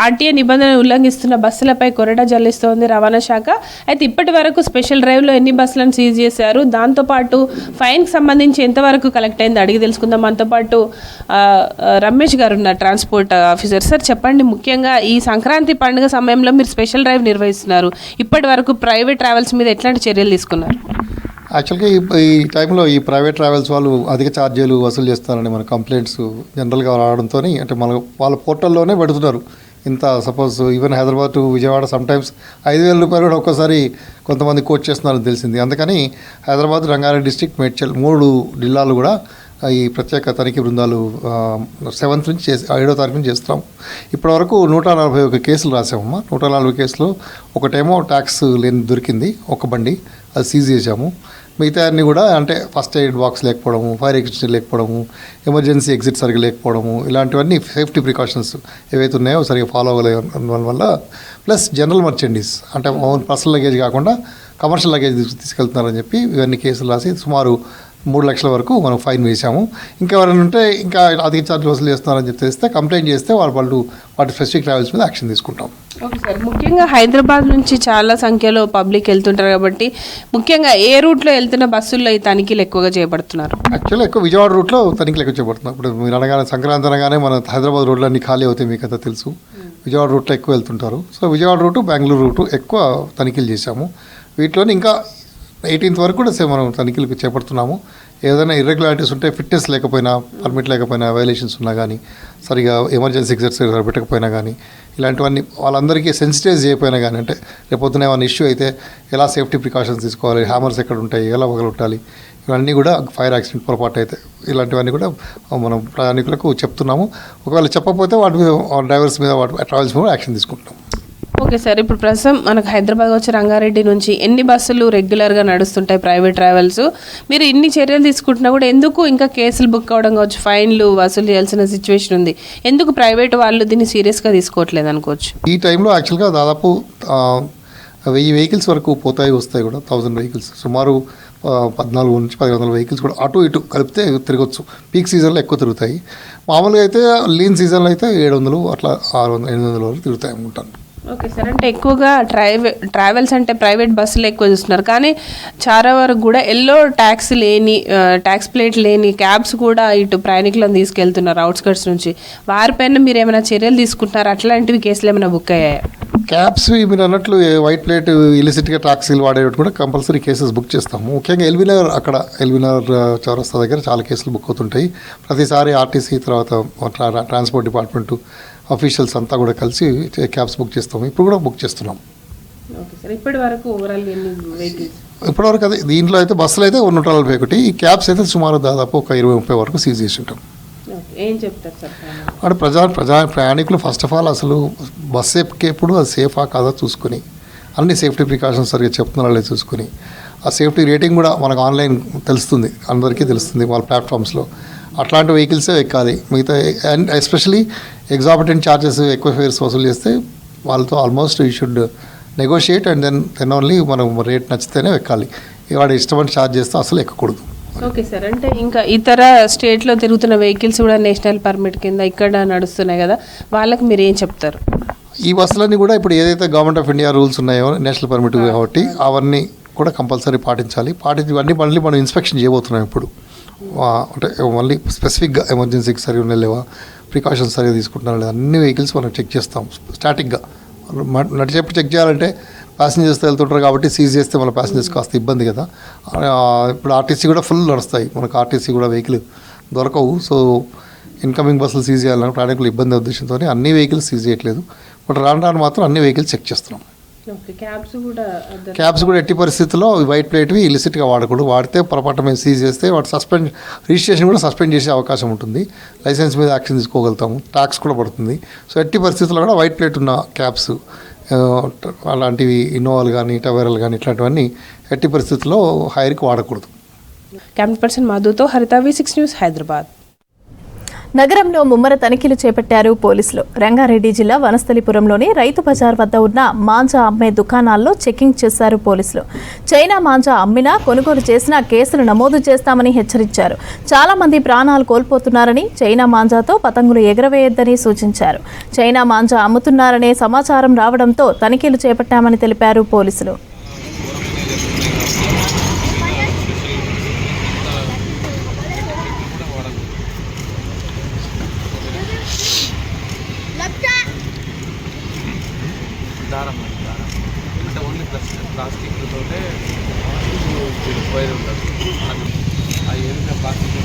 ఆర్టీఏ నిబంధనలు ఉల్లంఘిస్తున్న బస్సులపై కొరడా జల్లిస్తోంది రవాణా శాఖ. అయితే ఇప్పటి వరకు స్పెషల్ డ్రైవ్లో ఎన్ని బస్సులను సీజ్ చేశారు, దాంతోపాటు ఫైన్కి సంబంధించి ఎంతవరకు కలెక్ట్ అయింది అడిగి తెలుసుకుందాం. మనతోపాటు రమేష్ గారు ఉన్నారు, ట్రాన్స్పోర్ట్ ఆఫీసర్. సార్ చెప్పండి, ముఖ్యంగా ఈ సంక్రాంతి పండుగ సమయంలో మీరు స్పెషల్ డ్రైవ్ నిర్వహిస్తున్నారు. ఇప్పటి వరకు ప్రైవేట్ ట్రావెల్స్ మీద ఎట్లాంటి చర్యలు తీసుకున్నారు? యాక్చువల్గా ఈ టైంలో ఈ ప్రైవేట్ ట్రావెల్స్ వాళ్ళు అధిక ఛార్జీలు వసూలు చేస్తారని మన కంప్లైంట్స్ జనరల్గా రావడంతో అంటే వాళ్ళ పోర్టల్లోనే పెడుతున్నారు. ఇంత suppose even Hyderabad to Vijayawada sometimes 5,000 రూపాయలు కూడా ఒక్కోసారి కొంతమంది కోట్ చేస్తున్నారని తెలిసింది. అందుకని హైదరాబాద్, రంగారెడ్డి డిస్ట్రిక్ట్, మేడ్చల్ 3 జిల్లాలు కూడా ఈ ప్రత్యేక తనిఖీ బృందాలు 7th నుంచి 7వ తారీఖు నుంచి చేస్తున్నాం. ఇప్పటివరకు 141 కేసులు రాసామమ్మా. 140 కేసులు, ఒకటేమో ట్యాక్స్ లేని దొరికింది, ఒక బండి, అది సీజ్ చేసాము. మిగతా అన్నీ కూడా అంటే ఫస్ట్ ఎయిడ్ బాక్స్ లేకపోవడము, ఫైర్ ఎగ్జిట్ లేకపోవడము, ఎమర్జెన్సీ ఎగ్జిట్ సరిగ్గా లేకపోవడము, ఇలాంటివన్నీ సేఫ్టీ ప్రికాషన్స్ ఏవైతే ఉన్నాయో సరిగ్గా ఫాలో అవ్వలేని వల్ల, ప్లస్ జనరల్ మర్చెండీస్ అంటే ఓన్ పర్సనల్ లగేజ్ కాకుండా కమర్షియల్ లగేజ్ తీసుకెళ్తున్నారని చెప్పి ఇవన్నీ కేసులు రాసి సుమారు 3 లక్షల వరకు మనం ఫైన్ వేసాము. ఇంకా ఎవరైనా ఉంటే ఇంకా అధిక ఛార్జీలు వసూలు చేస్తున్నారని చెప్పి తెలిస్తే కంప్లైంట్ చేస్తే వాటి స్పెసిఫిక్ ట్రావెల్స్ మీద యాక్షన్ తీసుకుంటాం. ఓకే సార్, ముఖ్యంగా హైదరాబాద్ నుంచి చాలా సంఖ్యలో పబ్లిక్ వెళ్తుంటారు కాబట్టి ముఖ్యంగా ఏ రూట్లో వెళ్తున్న బస్సుల్లో ఈ తనిఖీలు ఎక్కువగా చేపడుతున్నారు? యాక్చువల్గా ఎక్కువ విజయవాడ రూట్లో తనిఖీలు ఎక్కువ చేపడుతున్నాం. ఇప్పుడు మీరు అనగానే సంక్రాంతి అనగానే మన హైదరాబాద్ రోడ్లన్నీ ఖాళీ అవుతాయి, మీకు అంతా తెలుసు. విజయవాడ రూట్లో ఎక్కువ వెళ్తుంటారు. So Vijayawada route, Bengaluru route ఎక్కువ తనిఖీలు చేశాము. వీటిలోని ఇంకా 18th వరకు కూడా మనం తనిఖీలకు చేపడుతున్నాము. ఏదైనా ఇర్రెగ్యులారిటీస్ ఉంటే, ఫిట్నెస్ లేకపోయినా, పర్మిట్ లేకపోయినా, వైలేషన్స్ ఉన్నా కానీ, సరిగా ఎమర్జెన్సీ ఎగ్జిట్స్ పెట్టకపోయినా కానీ, ఇలాంటివన్నీ వాళ్ళందరికీ సెన్సిటైజ్ చేయకపోయినా కానీ, అంటే రేపొద్దున ఏమైనా ఇష్యూ అయితే ఎలా సేఫ్టీ ప్రికాషన్స్ తీసుకోవాలి, హ్యామర్స్ ఎక్కడ ఉంటాయి, ఎలా పగలగొట్టాలి, ఇవన్నీ కూడా ఫైర్ యాక్సిడెంట్ పొరపాటు అయితే ఇలాంటివన్నీ కూడా మనం ప్రయాణికులకు చెప్తున్నాము. ఒకవేళ చెప్పకపోతే వాటి మీద డ్రైవర్స్ మీద, ట్రావెల్స్ మీద యాక్షన్ తీసుకుంటున్నాం. ఓకే సార్, ఇప్పుడు ప్రస్తుతం మనకు హైదరాబాద్ వచ్చి రంగారెడ్డి నుంచి ఎన్ని బస్సులు రెగ్యులర్గా నడుస్తుంటాయి ప్రైవేట్ ట్రావెల్స్? మీరు ఇన్ని చర్యలు తీసుకుంటున్నా కూడా ఎందుకు ఇంకా కేసులు బుక్ అవ్వడం కావచ్చు, ఫైన్లు వసూలు చేయాల్సిన సిచ్యువేషన్ ఉంది, ఎందుకు ప్రైవేట్ వాళ్ళు దీన్ని సీరియస్గా తీసుకోవట్లేదు అనుకోవచ్చు? ఈ టైంలో యాక్చువల్గా దాదాపు 1000 వెహికల్స్ వరకు పోతాయి, వస్తాయి కూడా. 1000 వెహికల్స్, సుమారు 14 నుంచి 1500 వెహికల్స్ కూడా అటు ఇటు కలిపితే తిరగచ్చు. పీక్ సీజన్లో ఎక్కువ తిరుగుతాయి. మామూలుగా అయితే లీన్ సీజన్లో అయితే 700 అట్లా 600, 800 వరకు తిరుగుతాయి అనుకుంటాను. ఓకే సార్, అంటే ఎక్కువగా ట్రావెల్స్ అంటే ప్రైవేట్ బస్సులు ఎక్కువ చూస్తున్నారు, కానీ చాలా వరకు కూడా ఎల్లో ట్యాక్స్ ప్లేట్ లేని క్యాబ్స్ కూడా ఇటు ప్రయాణికులను తీసుకెళ్తున్నారు అవుట్స్కట్స్ నుంచి. వారిపైన మీరు ఏమైనా చర్యలు తీసుకుంటున్నారు? అట్లాంటివి కేసులు ఏమైనా బుక్ అయ్యాయా? క్యాబ్స్ మీరు అన్నట్లు వైట్ ప్లేట్ ఇలిసిట్గా టాక్సీలు వాడేటట్టు కూడా కంపల్సరీ కేసెస్ బుక్ చేస్తాము. ముఖ్యంగా ఎల్బీనగర్ చౌరస్తా దగ్గర చాలా కేసులు బుక్ అవుతుంటాయి. ప్రతిసారి ఆర్టీసీ తర్వాత ట్రాన్స్పోర్ట్ డిపార్ట్మెంటు అఫీషియల్స్ అంతా కూడా కలిసి క్యాబ్స్ బుక్ చేస్తాము. ఇప్పుడు కూడా బుక్ చేస్తున్నాం. ఓకే సార్, ఇప్పటివరకు అదే దీంట్లో అయితే బస్సులు అయితే 141, ఈ క్యాబ్స్ అయితే సుమారు దాదాపు ఒక 20-30 వరకు సీజ్ చేసి ఉంటాం. ఏం చెప్తారు సార్? అంటే ప్రయాణికులు ఫస్ట్ ఆఫ్ ఆల్ అసలు బస్సు ఎక్కేప్పుడు అది సేఫా కాదా చూసుకొని, అన్ని సేఫ్టీ ప్రికాషన్స్ సరిగ్గా చెప్తున్నారా లేదా చూసుకొని, ఆ సేఫ్టీ రేటింగ్ కూడా మనకు ఆన్లైన్ తెలుస్తుంది, అందరికీ తెలుస్తుంది వాళ్ళ ప్లాట్ఫామ్స్లో. అట్లాంటి వెహికల్సే ఎక్కాలి. మిగతా అండ్ ఎస్పెషలీ ఎగ్జాబిటెంట్ ఛార్జెస్, ఎక్కువ ఫేర్స్ వసూలు చేస్తే వాళ్ళతో almost you should negotiate and then only మనం రేట్ నచ్చితేనే ఎక్కాలి. వాడు ఇష్టమైన ఛార్జ్ చేస్తే అసలు ఎక్కకూడదు. ఓకే సార్, అంటే ఇంకా ఇతర స్టేట్లో తిరుగుతున్న వెహికల్స్ కూడా నేషనల్ పర్మిట్ కింద ఇక్కడ నడుస్తున్నాయి కదా, వాళ్ళకి మీరు ఏం చెప్తారు? ఈ బస్సులన్నీ కూడా ఇప్పుడు ఏదైతే గవర్నమెంట్ ఆఫ్ ఇండియా రూల్స్ ఉన్నాయో నేషనల్ పర్మిటివ్ కాబట్టి అవన్నీ కూడా కంపల్సరీ పాటించాలి. ఇవన్నీ మళ్ళీ మనం ఇన్స్పెక్షన్ చేయబోతున్నాం ఇప్పుడు. అంటే మళ్ళీ స్పెసిఫిక్గా ఎమర్జెన్సీకి సరిగా ఉండలేవా, ప్రికాషన్స్ సరిగా తీసుకుంటున్నారా లేదా అన్ని వెహికల్స్ మనం చెక్ చేస్తాం స్టాటిక్గా. నడిచేప్పుడు చెక్ చేయాలంటే ప్యాసింజర్స్తో వెళ్తుంటారు కాబట్టి సీజ్ చేస్తే మన ప్యాసింజర్స్ కాస్త ఇబ్బంది కదా. ఇప్పుడు ఆర్టీసీ కూడా ఫుల్ నడుస్తాయి, మనకు ఆర్టీసీ కూడా వెహికల్ దొరకవు. సో ఇన్కమింగ్ బస్సులు సీజ్ చేయాలని ప్రయాణికులు ఇబ్బంది ఉద్దేశంతో అన్ని వెహికల్స్ సీజ్ చేయట్లేదు. బట్ రాను మాత్రం అన్ని వెహికల్స్ చెక్ చేస్తున్నాం. క్యాబ్స్ కూడా ఎట్టి పరిస్థితుల్లో వైట్ ప్లేట్వి ఇలిసిట్గా వాడకూడదు. వాడితే పొరపాటు మీద సీజ్ చేస్తే వాటి రిజిస్ట్రేషన్ కూడా సస్పెండ్ చేసే అవకాశం ఉంటుంది. లైసెన్స్ మీద యాక్షన్ తీసుకోగలుగుతాము, ట్యాక్స్ కూడా పడుతుంది. సో ఎట్టి పరిస్థితుల్లో కూడా వైట్ ప్లేట్ ఉన్న క్యాబ్స్ అలాంటివి ఇన్నోవాలు కానీ టవేరాలు కానీ ఇట్లాంటివన్నీ ఎట్టి పరిస్థితుల్లో హైర్కి వాడకూడదు. కెమెరా పర్సన్ మధుతో హరిత V6 న్యూస్ హైదరాబాద్. నగరంలో ముమ్మర తనిఖీలు చేపట్టారు పోలీసులు. రంగారెడ్డి జిల్లా వనస్థలిపురంలోని రైతు బజార్ వద్ద ఉన్న మాంజా అమ్మే దుకాణాల్లో చెకింగ్ చేశారు పోలీసులు. చైనా మాంజా అమ్మినా కొనుగోలు చేసినా కేసులు నమోదు చేస్తామని హెచ్చరించారు. చాలా మంది ప్రాణాలు కోల్పోతున్నారని, చైనా మాంజాతో పతంగులు ఎగరవేయొద్దని సూచించారు. చైనా మాంజా అమ్ముతున్నారనే సమాచారం రావడంతో తనిఖీలు చేపట్టామని తెలిపారు పోలీసులు. అంటే ఓన్లీ ప్లాస్టిక్తో వైర్ ఉంటుంది. ఆ ఏదైతే ప్లాస్టిక్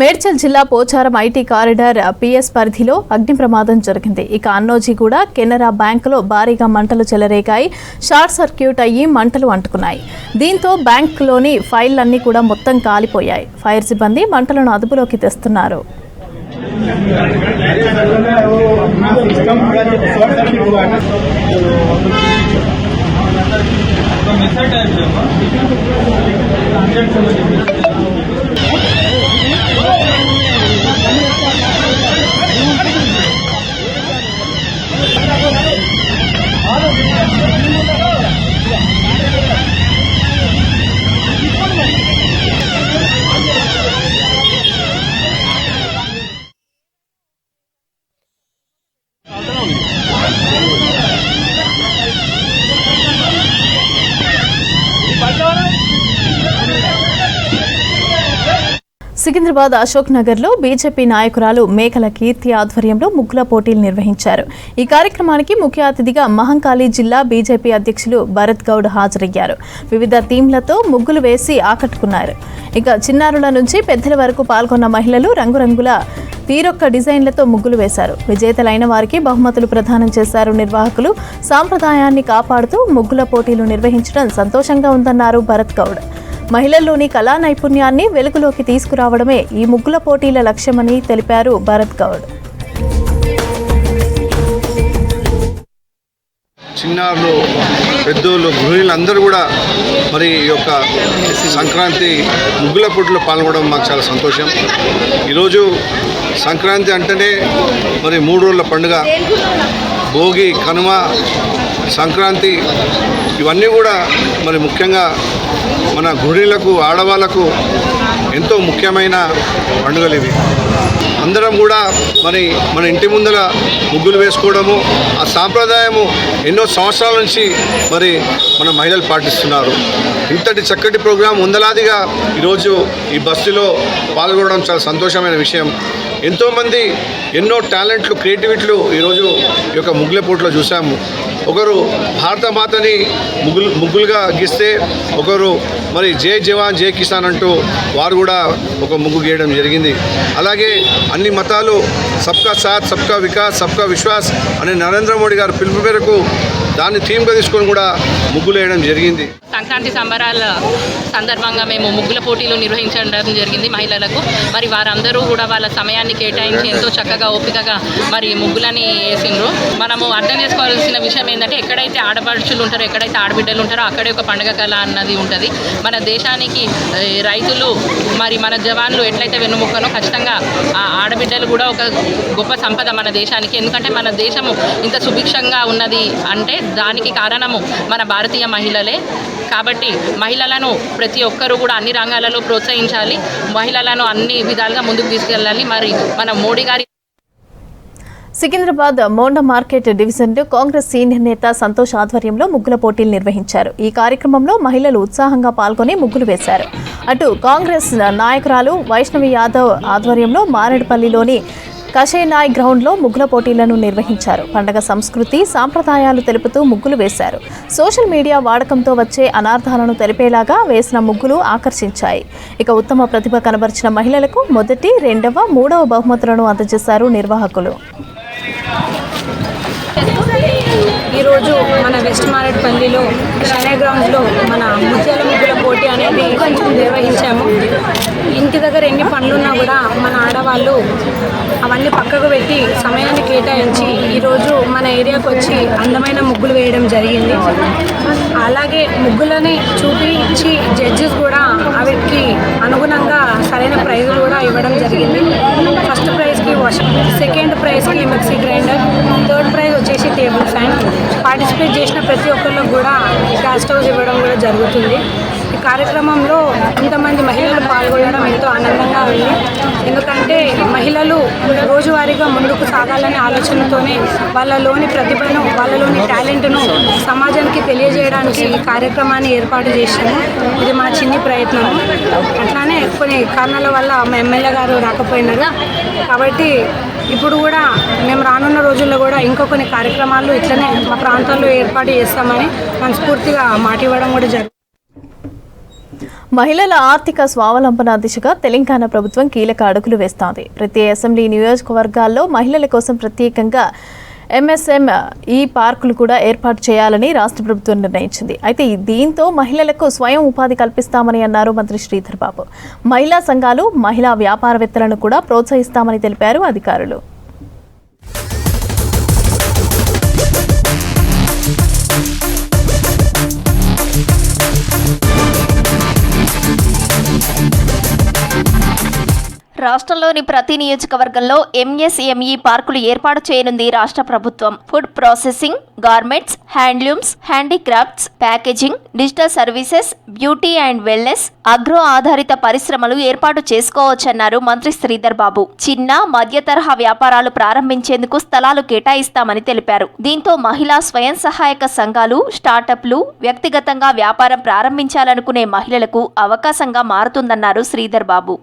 మేడ్చల్ జిల్లా పోచారం ఐటీ కారిడార్ పిఎస్ పరిధిలో అగ్ని ప్రమాదం జరిగింది. ఇక అన్నోజీగూడ కెనరా బ్యాంకులో భారీగా మంటలు చెలరేగాయి. షార్ట్ సర్క్యూట్ అయ్యి మంటలు అంటుకున్నాయి. దీంతో బ్యాంకులోని ఫైళ్లన్నీ కూడా మొత్తం కాలిపోయాయి. ఫైర్ సిబ్బంది మంటలను అదుపులోకి తెస్తున్నారు. సికింద్రాబాద్ అశోక్ నగర్లో బీజేపీ నాయకురాలు మేకల కీర్తి ఆధ్వర్యంలో ముగ్గుల పోటీలు నిర్వహించారు. ఈ కార్యక్రమానికి ముఖ్య అతిథిగా మహంకాళి జిల్లా బీజేపీ అధ్యక్షులు భరత్ గౌడ్ హాజరయ్యారు. వివిధ థీమ్లతో ముగ్గులు వేసి ఆకట్టుకున్నారు. ఇక చిన్నారుల నుంచి పెద్దల వరకు పాల్గొన్న మహిళలు రంగురంగుల తీరొక్క డిజైన్లతో ముగ్గులు వేశారు. విజేతలైన వారికి బహుమతులు ప్రదానం చేశారు నిర్వాహకులు. సాంప్రదాయాన్ని కాపాడుతూ ముగ్గుల పోటీలు నిర్వహించడం సంతోషంగా ఉందన్నారు భరత్ గౌడ్. మహిళల్లోని కళా నైపుణ్యాన్ని వెలుగులోకి తీసుకురావడమే ఈ ముగ్గుల పోటీల లక్ష్యమని తెలిపారు భరత్ గౌడ్. చిన్నారులు, పెద్దోళ్ళు, గృహిణులందరూ కూడా మరి ఈ యొక్క సంక్రాంతి ముగ్గుల పోటీలో పాల్గొనడం మాకు చాలా సంతోషం. ఈరోజు సంక్రాంతి అంటేనే మరి 3 రోజుల పండుగ. భోగి, కనుమ, సంక్రాంతి ఇవన్నీ కూడా మరి ముఖ్యంగా మన గృహిణులకు, ఆడవాళ్లకు ఎంతో ముఖ్యమైన పండుగలు ఇవి. అందరం కూడా మరి మన ఇంటి ముందర ముగ్గులు వేసుకోవడము, ఆ సాంప్రదాయము ఎన్నో సంవత్సరాల నుంచి మరి మన మహిళలు పాటిస్తున్నారు. ఇంతటి చక్కటి ప్రోగ్రాం వందలాదిగా ఈరోజు ఈ బస్సులో పాల్గొనడం చాలా సంతోషమైన విషయం. ఎంతోమంది ఎన్నో టాలెంట్లు, క్రియేటివిటీలు ఈరోజు ఈ యొక్క ముగ్గుల పోటీలో చూసాము. ఒకరు భారత మాతని ముగ్గులుగా గీస్తే, ఒకరు మరి జై జవాన్ జై కిసాన్ అంటూ వారు కూడా ఒక ముగ్గు గీయడం జరిగింది. అలాగే అన్ని మతాలు సబ్కా సాత్, సబ్కా వికాస్, సబ్కా విశ్వాస్ అనే నరేంద్ర మోడీ గారి పిలుపు మేరకు దాన్ని థీమ్గా తీసుకొని కూడా ముగ్గులు వేయడం జరిగింది. సంక్రాంతి సంబరాల సందర్భంగా మేము ముగ్గుల పోటీలు నిర్వహించడం జరిగింది మహిళలకు. మరి వారందరూ కూడా వాళ్ళ సమయాన్ని కేటాయించి ఎంతో చక్కగా ఓపికగా మరి ముగ్గులని వేసిండ్రు. మనము అర్థం చేసుకోవాల్సిన విషయం ఏంటంటే ఎక్కడైతే ఆడపడుచులు ఉంటారో, ఎక్కడైతే ఆడబిడ్డలు ఉంటారో అక్కడే ఒక పండుగ కళ అన్నది ఉంటుంది. మన దేశానికి రైతులు మరి మన జవాన్లు ఎట్లయితే వెన్నుముక్కనో ఖచ్చితంగా ఆ ఆడబిడ్డలు కూడా ఒక గొప్ప సంపద మన దేశానికి. ఎందుకంటే మన దేశము ఇంత సుభిక్షంగా ఉన్నది అంటే దానికి కారణము మన భారతీయ మహిళలే. కాబట్టి మహిళలను ప్రతి ఒక్కరూ కూడా అన్ని రంగాలలో ప్రోత్సహించాలి, మహిళలను అన్ని విధాలుగా ముందుకు తీసుకెళ్ళాలి. మరి మన మోడీ గారి సికింద్రాబాద్ మోండా మార్కెట్ డివిజన్లో కాంగ్రెస్ సీనియర్ నేత సంతోష్ ఆధ్వర్యంలో ముగ్గుల పోటీలు నిర్వహించారు. ఈ కార్యక్రమంలో మహిళలు ఉత్సాహంగా పాల్గొని ముగ్గులు వేశారు. అటు కాంగ్రెస్ నాయకురాలు వైష్ణవి యాదవ్ ఆధ్వర్యంలో మారేడుపల్లిలోని కషేనాయ్ గ్రౌండ్లో ముగ్గుల పోటీలను నిర్వహించారు. పండగ సంస్కృతి సాంప్రదాయాలు తెలుపుతూ ముగ్గులు వేశారు. సోషల్ మీడియా వాడకంతో వచ్చే అనార్థాలను తెలిపేలాగా వేసిన ముగ్గులు ఆకర్షించాయి. ఇక ఉత్తమ ప్రతిభ కనబరిచిన మహిళలకు మొదటి, రెండవ, మూడవ బహుమతులను అందజేశారు నిర్వాహకులు. ఈరోజు మన వెస్ట్ మారేడుపల్లిలో షనే గ్రౌండ్లో మన ముత్యాల ముగ్గుల పోటీ అనేది నిర్వహించాము. ఇంటి దగ్గర ఎన్ని పనులున్నా కూడా మన ఆడవాళ్ళు అవన్నీ పక్కకు పెట్టి సమయాన్ని కేటాయించి ఈరోజు మన ఏరియాకు వచ్చి అందమైన ముగ్గులు వేయడం జరిగింది. అలాగే ముగ్గులని చూపించి జడ్జెస్ కూడా వాటికి అనుగుణంగా సరైన ప్రైజులు కూడా ఇవ్వడం జరిగింది. ఫస్ట్ ప్రైజ్కి వాషింగ్, సెకండ్ ప్రైజ్కి మిక్సీ గ్రైండర్, థర్డ్ ప్రైజ్ వచ్చేసి టేబుల్ ఫ్యాన్. పార్టిసిపేట్ చేసిన ప్రతి ఒక్కరికి కూడా గ్యాస్ స్టవ్స్ ఇవ్వడం కూడా జరుగుతుంది. ఈ కార్యక్రమంలో ఇంతమంది మహిళలు పాల్గొనడం ఎంతో ఆనందంగా ఉంది. ఎందుకంటే మహిళలు రోజువారీగా ముందుకు సాగాలనే ఆలోచనతోనే వాళ్ళలోని ప్రతిభను, వాళ్ళలోని టాలెంట్ను సమాజానికి తెలియజేయడానికి ఈ కార్యక్రమాన్ని ఏర్పాటు చేశాము. ఇది మా చిన్ని ప్రయత్నము. అట్లానే కొన్ని కారణాల వల్ల మా ఎమ్మెల్యే గారు రాకపోయినారు. కాబట్టి ఇప్పుడు కూడా మేము రానున్న రోజుల్లో కూడా ఇంకో కొన్ని కార్యక్రమాలు ఇట్లనే మా ప్రాంతాల్లో ఏర్పాటు చేస్తామని మనస్ఫూర్తిగా మాట ఇవ్వడం కూడా జరుగుతుంది. మహిళల ఆర్థిక స్వావలంబన దిశగా తెలంగాణ ప్రభుత్వం కీలక అడుగులు వేస్తోంది. ప్రతి అసెంబ్లీ నియోజకవర్గాల్లో మహిళల కోసం ప్రత్యేకంగా MSME పార్కులు కూడా ఏర్పాటు చేయాలని రాష్ట్ర ప్రభుత్వం నిర్ణయించింది. అయితే దీంతో మహిళలకు స్వయం ఉపాధి కల్పిస్తామని అన్నారు మంత్రి శ్రీధర్ బాబు. మహిళా సంఘాలు, మహిళా వ్యాపారవేత్తలను కూడా ప్రోత్సహిస్తామని తెలిపారు అధికారులు. రాష్ట్రంలోని ప్రతి నియోజకవర్గంలో MSME పార్కులు ఏర్పాటు చేయనుంది రాష్ట్ర ప్రభుత్వం. Food processing, garments, handlooms, handicrafts, packaging, digital services, beauty and wellness, agro ఆధారిత పరిశ్రమలు ఏర్పాటు చేసుకోవచ్చన్నారు మంత్రి శ్రీధర్ బాబు. చిన్న, మధ్య తరహా వ్యాపారాలు ప్రారంభించేందుకు స్థలాలు కేటాయిస్తామని తెలిపారు. దీంతో మహిళా స్వయం సహాయక సంఘాలు, స్టార్టప్లు, వ్యక్తిగతంగా వ్యాపారం ప్రారంభించాలనుకునే మహిళలకు అవకాశంగా మారుతుందన్నారు శ్రీధర్ బాబు.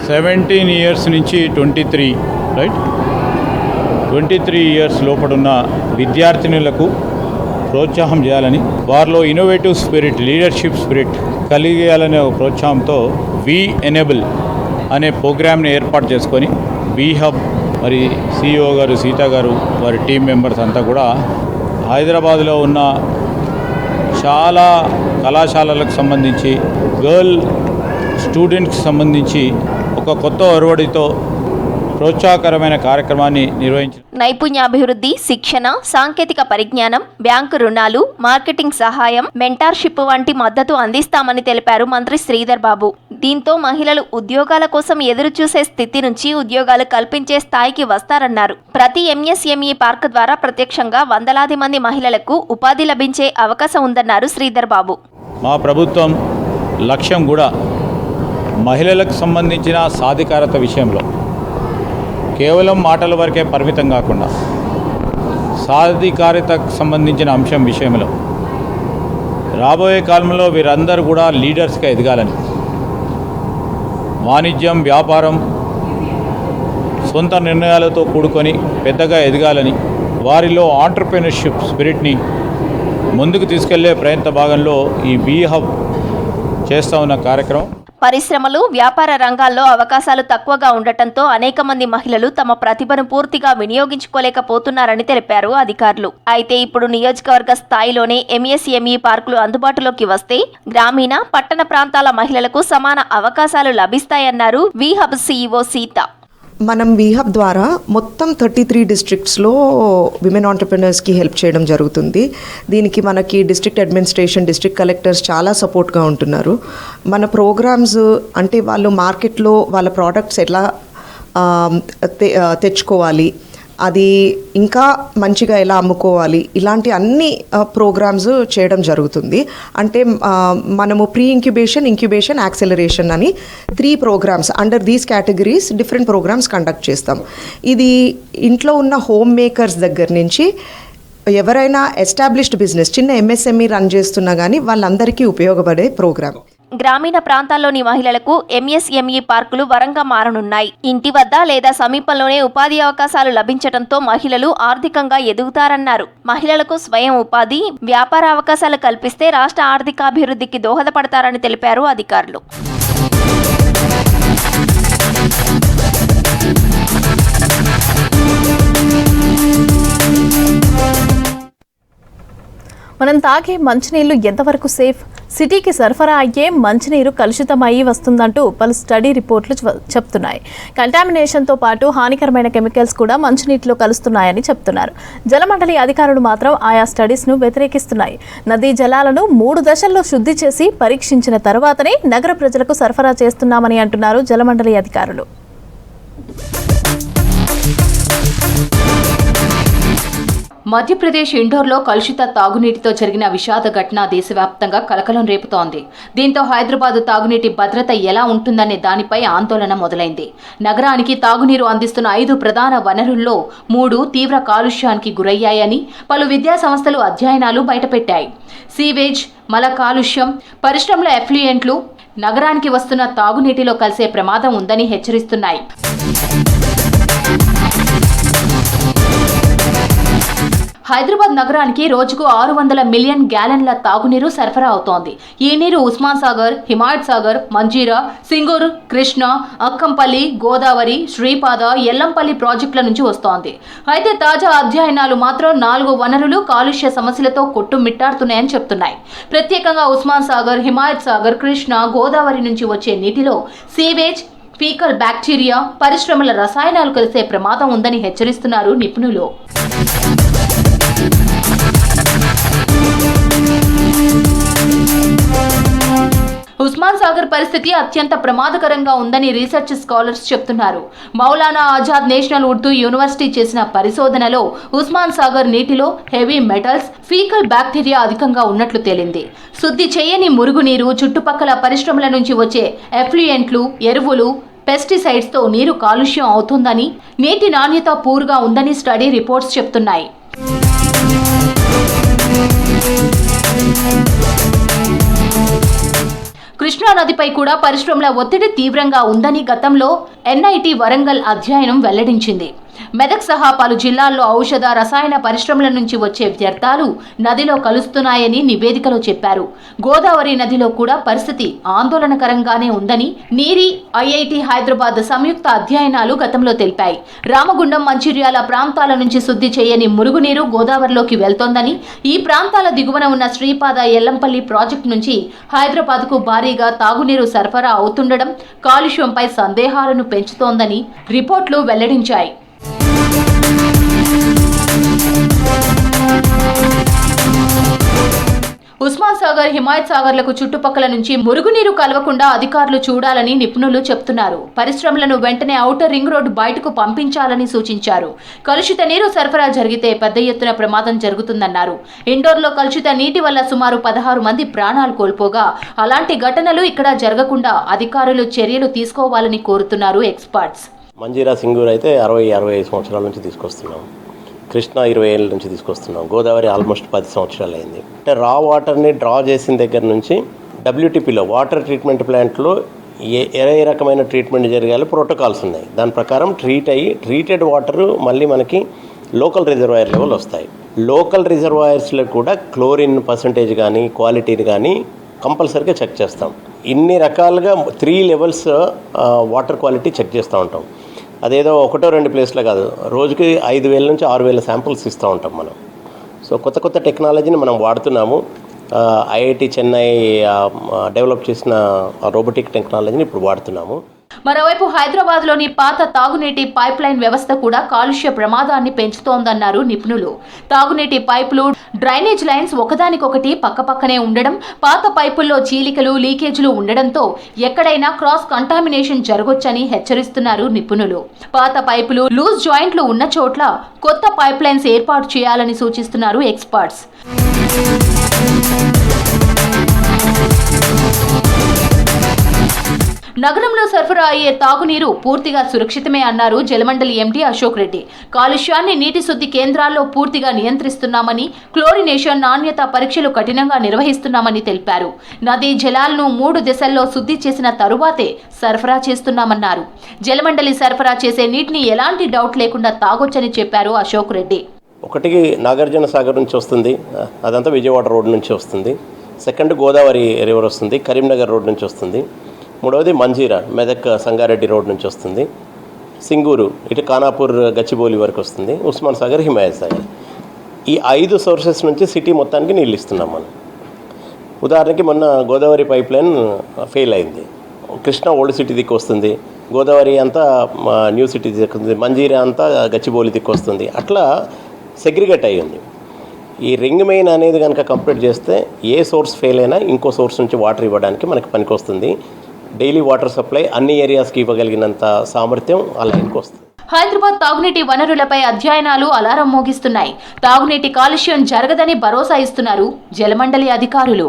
17 years నుంచి 23 రైట్ 23 years లోపడున్న విద్యార్థినులకు ప్రోత్సాహం చేయాలని, వారిలో ఇన్నోవేటివ్ స్పిరిట్, లీడర్షిప్ స్పిరిట్ కలిగేయాలనే ఒక ప్రోత్సాహంతో వి ఎనేబుల్ అనే ప్రోగ్రామ్ని ఏర్పాటు చేసుకొని వి హబ్ మరి CEO గారు, సీత గారు, వారి టీం మెంబర్స్ అంతా కూడా హైదరాబాద్లో ఉన్న చాలా కళాశాలలకు సంబంధించి, గర్ల్ స్టూడెంట్స్కి సంబంధించి ఒక కొత్త ఒరవడితో ప్రోత్సాహకరమైన కార్యక్రమాన్ని నిర్వహించారు. నైపుణ్యాభివృద్ధి, శిక్షణ, సాంకేతిక పరిజ్ఞానం, బ్యాంకు రుణాలు, మార్కెటింగ్ సహాయం, మెంటార్షిప్ వంటి మద్దతు అందిస్తామని తెలిపారు మంత్రి శ్రీధర్ బాబు. దీంతో మహిళలు ఉద్యోగాల కోసం ఎదురు చూసే స్థితి నుంచి ఉద్యోగాలు కల్పించే స్థాయికి వస్తారన్నారు. ప్రతి MSME పార్క్ ద్వారా ప్రత్యక్షంగా వందలాది మంది మహిళలకు ఉపాధి లభించే అవకాశం ఉందన్నారు శ్రీధర్ బాబు. మా ప్రభుత్వం లక్ష్యం కూడా మహిళలకు సంబంధించిన సాధికారత విషయంలో కేవలం మాటల వరకే పరిమితం కాకుండా సాధికారతకు సంబంధించిన అంశం విషయంలో రాబోయే కాలంలో వీరందరూ కూడా లీడర్స్గా ఎదగాలని, వాణిజ్యం, వ్యాపారం, సొంత నిర్ణయాలతో కూడుకొని పెద్దగా ఎదగాలని, వారిలో ఆంటర్‌ప్రెన్యూర్‌షిప్ స్పిరిట్ని ముందుకు తీసుకెళ్లే ప్రయత్న భాగంలో ఈ వి హబ్ చేస్తూ ఉన్న కార్యక్రమం. పరిశ్రమలు, వ్యాపార రంగాల్లో అవకాశాలు తక్కువగా ఉండటంతో అనేక మంది మహిళలు తమ ప్రతిభను పూర్తిగా వినియోగించుకోలేకపోతున్నారని తెలిపారు అధికారులు. అయితే ఇప్పుడు నియోజకవర్గ స్థాయిలోనే ఎంఎస్ఎంఈ పార్కులు అందుబాటులోకి వస్తే గ్రామీణ, పట్టణ ప్రాంతాల మహిళలకు సమాన అవకాశాలు లభిస్తాయన్నారు వీహబ్ సీఈఓ సీత. మనం వీహబ్ ద్వారా మొత్తం 33 డిస్ట్రిక్ట్స్లో విమెన్ ఆంటర్ప్రినర్స్కి హెల్ప్ చేయడం జరుగుతుంది. దీనికి మనకి డిస్ట్రిక్ట్ అడ్మినిస్ట్రేషన్, డిస్ట్రిక్ట్ కలెక్టర్స్ చాలా సపోర్ట్గా ఉంటున్నారు. మన ప్రోగ్రామ్స్ అంటే వాళ్ళు మార్కెట్లో వాళ్ళ ప్రోడక్ట్స్ ఎలా తెచ్చుకోవాలి, అది ఇంకా మంచిగా ఎలా అమ్ముకోవాలి, ఇలాంటి అన్ని ప్రోగ్రామ్స్ చేయడం జరుగుతుంది. అంటే మనము ప్రీ ఇంక్యుబేషన్, ఇంక్యుబేషన్, యాక్సెలరేషన్ అని 3 programmes under these categories different programmes conduct చేస్తాం. ఇది ఇంట్లో ఉన్న హోమ్ మేకర్స్ దగ్గర నుంచి ఎవరైనా ఎస్టాబ్లిష్డ్ బిజినెస్, చిన్న ఎంఎస్ఎంఈ రన్ చేస్తున్నా కానీ వాళ్ళందరికీ ఉపయోగపడే ప్రోగ్రామ్. గ్రామీణ ప్రాంతాల్లోని మహిళలకు ఎంఎస్ఎంఈ పార్కులు వరంగా మారనున్నాయి. ఇంటి వద్ద లేదా సమీపంలోనే ఉపాధి అవకాశాలు లభించడంతో మహిళలు ఆర్థికంగా ఎదుగుతారన్నారు. మహిళలకు స్వయం ఉపాధి, వ్యాపార అవకాశాలు కల్పిస్తే రాష్ట్ర ఆర్థికాభివృద్ధికి దోహదపడతారని తెలిపారు అధికారులు. మనం తాగే మంచినీళ్లు ఎంతవరకు సేఫ్? సిటీకి సరఫరా అయ్యే మంచినీరు కలుషితమయ్యి వస్తుందంటూ పలు స్టడీ రిపోర్ట్లు చెప్తున్నాయి. కంటామినేషన్తో పాటు హానికరమైన కెమికల్స్ కూడా మంచినీటిలో కలుస్తున్నాయని చెప్తున్నారు. జలమండలి అధికారులు మాత్రం ఆయా స్టడీస్ను వ్యతిరేకిస్తున్నాయి. నదీ జలాలను 3 దశల్లో శుద్ధి చేసి పరీక్షించిన తర్వాతనే నగర ప్రజలకు సరఫరా చేస్తున్నామని అంటున్నారు జలమండలి అధికారులు. మధ్యప్రదేశ్ ఇండోర్లో కలుషిత తాగునీటితో జరిగిన విషాద ఘటన దేశవ్యాప్తంగా కలకలం రేపుతోంది. దీంతో హైదరాబాద్ తాగునీటి భద్రత ఎలా ఉంటుందనే దానిపై ఆందోళన మొదలైంది. నగరానికి తాగునీరు అందిస్తున్న 5 ప్రధాన వనరుల్లో 3 తీవ్ర కాలుష్యానికి గురయ్యాయని పలు విద్యా సంస్థలు అధ్యయనాలు బయటపెట్టాయి. సీవేజ్, మల కాలుష్యం, పరిశ్రమల ఎఫ్లూయెంట్లు నగరానికి వస్తున్న తాగునీటిలో కలిసే ప్రమాదం ఉందని హెచ్చరిస్తున్నాయి. హైదరాబాద్ నగరానికి రోజుకు 600 మిలియన్ గ్యాలన్ల తాగునీరు సరఫరా అవుతోంది. ఈ నీరు ఉస్మాన్ సాగర్, హిమాయత్ సాగర్, మంజీరా, సింగూర్, కృష్ణ, అక్కంపల్లి, గోదావరి, శ్రీపాద, ఎల్లంపల్లి ప్రాజెక్టుల నుంచి వస్తోంది. అయితే తాజా అధ్యయనాలు మాత్రం 4 వనరులు కాలుష్య సమస్యలతో కొట్టుమిట్టాడుతున్నాయని చెప్తున్నాయి. ప్రత్యేకంగా ఉస్మాన్ సాగర్, హిమాయత్ సాగర్, కృష్ణ, గోదావరి నుంచి వచ్చే నీటిలో సీవేజ్, ఫీకల్ బ్యాక్టీరియా, పరిశ్రమల రసాయనాలు కలిసే ప్రమాదం ఉందని హెచ్చరిస్తున్నారు నిపుణులు. ఉస్మాన్ సాగర్ పరిస్థితి అత్యంత ప్రమాదకరంగా ఉందని రీసెర్చ్ స్కాలర్స్ చెప్తున్నారు. మౌలానా ఆజాద్ నేషనల్ ఉర్దూ యూనివర్సిటీ చేసిన పరిశోధనలో ఉస్మాన్ సాగర్ నీటిలో హెవీ మెటల్స్, ఫీకల్ బ్యాక్టీరియా అధికంగా ఉన్నట్లు తేలింది. శుద్ధి చేయని మురుగునీరు, చుట్టుపక్కల పరిశ్రమల నుంచి వచ్చే ఎఫ్లూయెంట్లు, ఎరువులు, పెస్టిసైడ్స్తో నీరు కాలుష్యం అవుతుందని, నీటి నాణ్యత పూర్గా ఉందని స్టడీ రిపోర్ట్స్ చెప్తున్నాయి. కృష్ణా నదిపై కూడా పరిశ్రమల ఒత్తిడి తీవ్రంగా ఉందని గతంలో ఎన్ఐటి వరంగల్ అధ్యయనం వెల్లడించింది. మెదక్ సహా పలు జిల్లాల్లో ఔషధ, రసాయన పరిశ్రమల నుంచి వచ్చే వ్యర్థాలు నదిలో కలుస్తున్నాయని నివేదికలో చెప్పారు. గోదావరి నదిలో కూడా పరిస్థితి ఆందోళనకరంగానే ఉందని నీరి, ఐఐటి హైదరాబాద్ సంయుక్త అధ్యయనాలు గతంలో తెలిపాయి. రామగుండం, మంచిర్యాల ప్రాంతాల నుంచి శుద్ధి చేయని మురుగునీరు గోదావరిలోకి వెళ్తోందని, ఈ ప్రాంతాల దిగువన ఉన్న శ్రీపాద, ఎల్లంపల్లి ప్రాజెక్టు నుంచి హైదరాబాద్కు భారీగా తాగునీరు సరఫరా అవుతుండడం కాలుష్యంపై సందేహాలను పెంచుతోందని రిపోర్ట్లు వెల్లడించాయి. ఉస్మాన్ సాగర్, హిమాయత్ సాగర్లకు చుట్టుపక్కల నుంచి మురుగునీరు కలవకుండా అధికారులు చూడాలని నిపుణులు చెప్తున్నారు. పరిశ్రమలను వెంటనే ఔటర్ రింగ్ రోడ్డు బయటకు పంపించాలని సూచించారు. కలుషిత నీరు సరఫరా జరిగితే పెద్ద ఎత్తున ప్రమాదం జరుగుతుందన్నారు. ఇండోర్లో కలుషిత నీటి వల్ల సుమారు 16 మంది ప్రాణాలు కోల్పోగా అలాంటి ఘటనలు ఇక్కడ జరగకుండా అధికారులు చర్యలు తీసుకోవాలని కోరుతున్నారు ఎక్స్పర్ట్స్. మంజీరా, సింగూర్ అయితే 60-65 సంవత్సరాల నుంచి తీసుకొస్తున్నాం. కృష్ణ 20 ఏళ్ళ నుంచి తీసుకొస్తున్నాం. గోదావరి ఆల్మోస్ట్ 10 సంవత్సరాలు అయింది. అంటే రా వాటర్ని డ్రా చేసిన దగ్గర నుంచి WTPలో వాటర్ ట్రీట్మెంట్ ప్లాంట్లో ఏ రకమైన ట్రీట్మెంట్ జరగాలి ప్రోటోకాల్స్ ఉన్నాయి. దాని ప్రకారం ట్రీటెడ్ వాటర్ మళ్ళీ మనకి లోకల్ రిజర్వాయర్ లెవెల్ వస్తాయి. లోకల్ రిజర్వాయర్స్లో కూడా క్లోరిన్ పర్సంటేజ్ కానీ క్వాలిటీని కానీ కంపల్సరీగా చెక్ చేస్తాం. ఇన్ని రకాలుగా 3 లెవెల్స్ వాటర్ క్వాలిటీ చెక్ చేస్తూ ఉంటాం. అదేదో 1-2 ప్లేస్లో కాదు, రోజుకి 5,000 నుంచి 6,000 శాంపుల్స్ ఇస్తూ ఉంటాం మనం. సో కొత్త టెక్నాలజీని మనం వాడుతున్నాము. ఐఐటి చెన్నై డెవలప్ చేసిన రోబోటిక్ టెక్నాలజీని ఇప్పుడు వాడుతున్నాము. మరోవైపు హైదరాబాద్లోని పాత తాగునీటి పైప్ లైన్ వ్యవస్థ కూడా కాలుష్య ప్రమాదాన్ని పెంచుతోందన్నారు నిపుణులు. తాగునీటి పైపులు, డ్రైనేజ్ లైన్స్ ఒకదానికొకటి పక్కపక్కనే ఉండడం, పాత పైపుల్లో చీలికలు, లీకేజీలు ఉండడంతో ఎక్కడైనా క్రాస్ కంటామినేషన్ జరగొచ్చని హెచ్చరిస్తున్నారు నిపుణులు. పాత పైపులు, లూజ్ జాయింట్లు ఉన్న చోట్ల కొత్త పైప్ లైన్స్ ఏర్పాటు చేయాలని సూచిస్తున్నారు ఎక్స్పర్ట్స్. నగరంలో సరఫరా అయ్యే తాగునీరు పూర్తిగా సురక్షితమే అన్నారు జలమండలి ఎండీ అశోక్ రెడ్డి. కాలుష్యాన్ని నీటి శుద్ధి కేంద్రాల్లో పూర్తిగా నియంత్రిస్తున్నామని, క్లోరినేషన్ నాణ్యత పరీక్షలు కఠినంగా నిర్వహిస్తున్నామని తెలిపారు. నదీ జలాలను 3 దశల్లో శుద్ధి చేసిన తరువాతే సరఫరా చేస్తున్నామన్నారు. జలమండలి సరఫరా చేసే నీటిని ఎలాంటి డౌట్ లేకుండా తాగొచ్చని చెప్పారు అశోక్ రెడ్డి. ఒకటి నాగార్జున సాగర్ నుంచి వస్తుంది, అదంతా విజయవాడ రోడ్ నుంచి వస్తుంది. సెకండ్ గోదావరి రివర్ వస్తుంది, కరీంనగర్ రోడ్ నుంచి వస్తుంది. మూడవది మంజీరా, మెదక్ సంగారెడ్డి రోడ్ నుంచి వస్తుంది. సింగూరు ఇటు ఖానాపూర్ గచ్చిబౌలి వరకు వస్తుంది. ఉస్మాన్ సాగర్, హిమాయత్ సాగర్, ఈ 5 సోర్సెస్ నుంచి సిటీ మొత్తానికి నీళ్ళు ఇస్తున్నాం మనం. ఉదాహరణకి మొన్న గోదావరి పైప్ లైన్ ఫెయిల్ అయింది. కృష్ణా ఓల్డ్ సిటీ దిక్కు వస్తుంది, గోదావరి అంతా న్యూ సిటీ దిక్కు వస్తుంది, మంజీరా అంతా గచ్చిబౌలి దిక్కు వస్తుంది. అట్లా సెగ్రిగేట్ అయ్యింది. ఈ రింగ్ మెయిన్ అనేది కనుక కంప్లీట్ చేస్తే ఏ సోర్స్ ఫెయిల్ అయినా ఇంకో సోర్స్ నుంచి వాటర్ ఇవ్వడానికి మనకి పనికి వస్తుంది. డైలీ వాటర్ సప్లై అన్ని ఏరియాస్కి ఇవ్వగలిగినంత సామర్థ్యం ఆ లైన్కి వస్తుంది. హైదరాబాద్ తాగునీటి వనరులపై అధ్యయనాలు అలారం మోగిస్తున్నాయి. తాగునీటి కాలుష్యం జరగదని భరోసా ఇస్తున్నారు జలమండలి అధికారులు.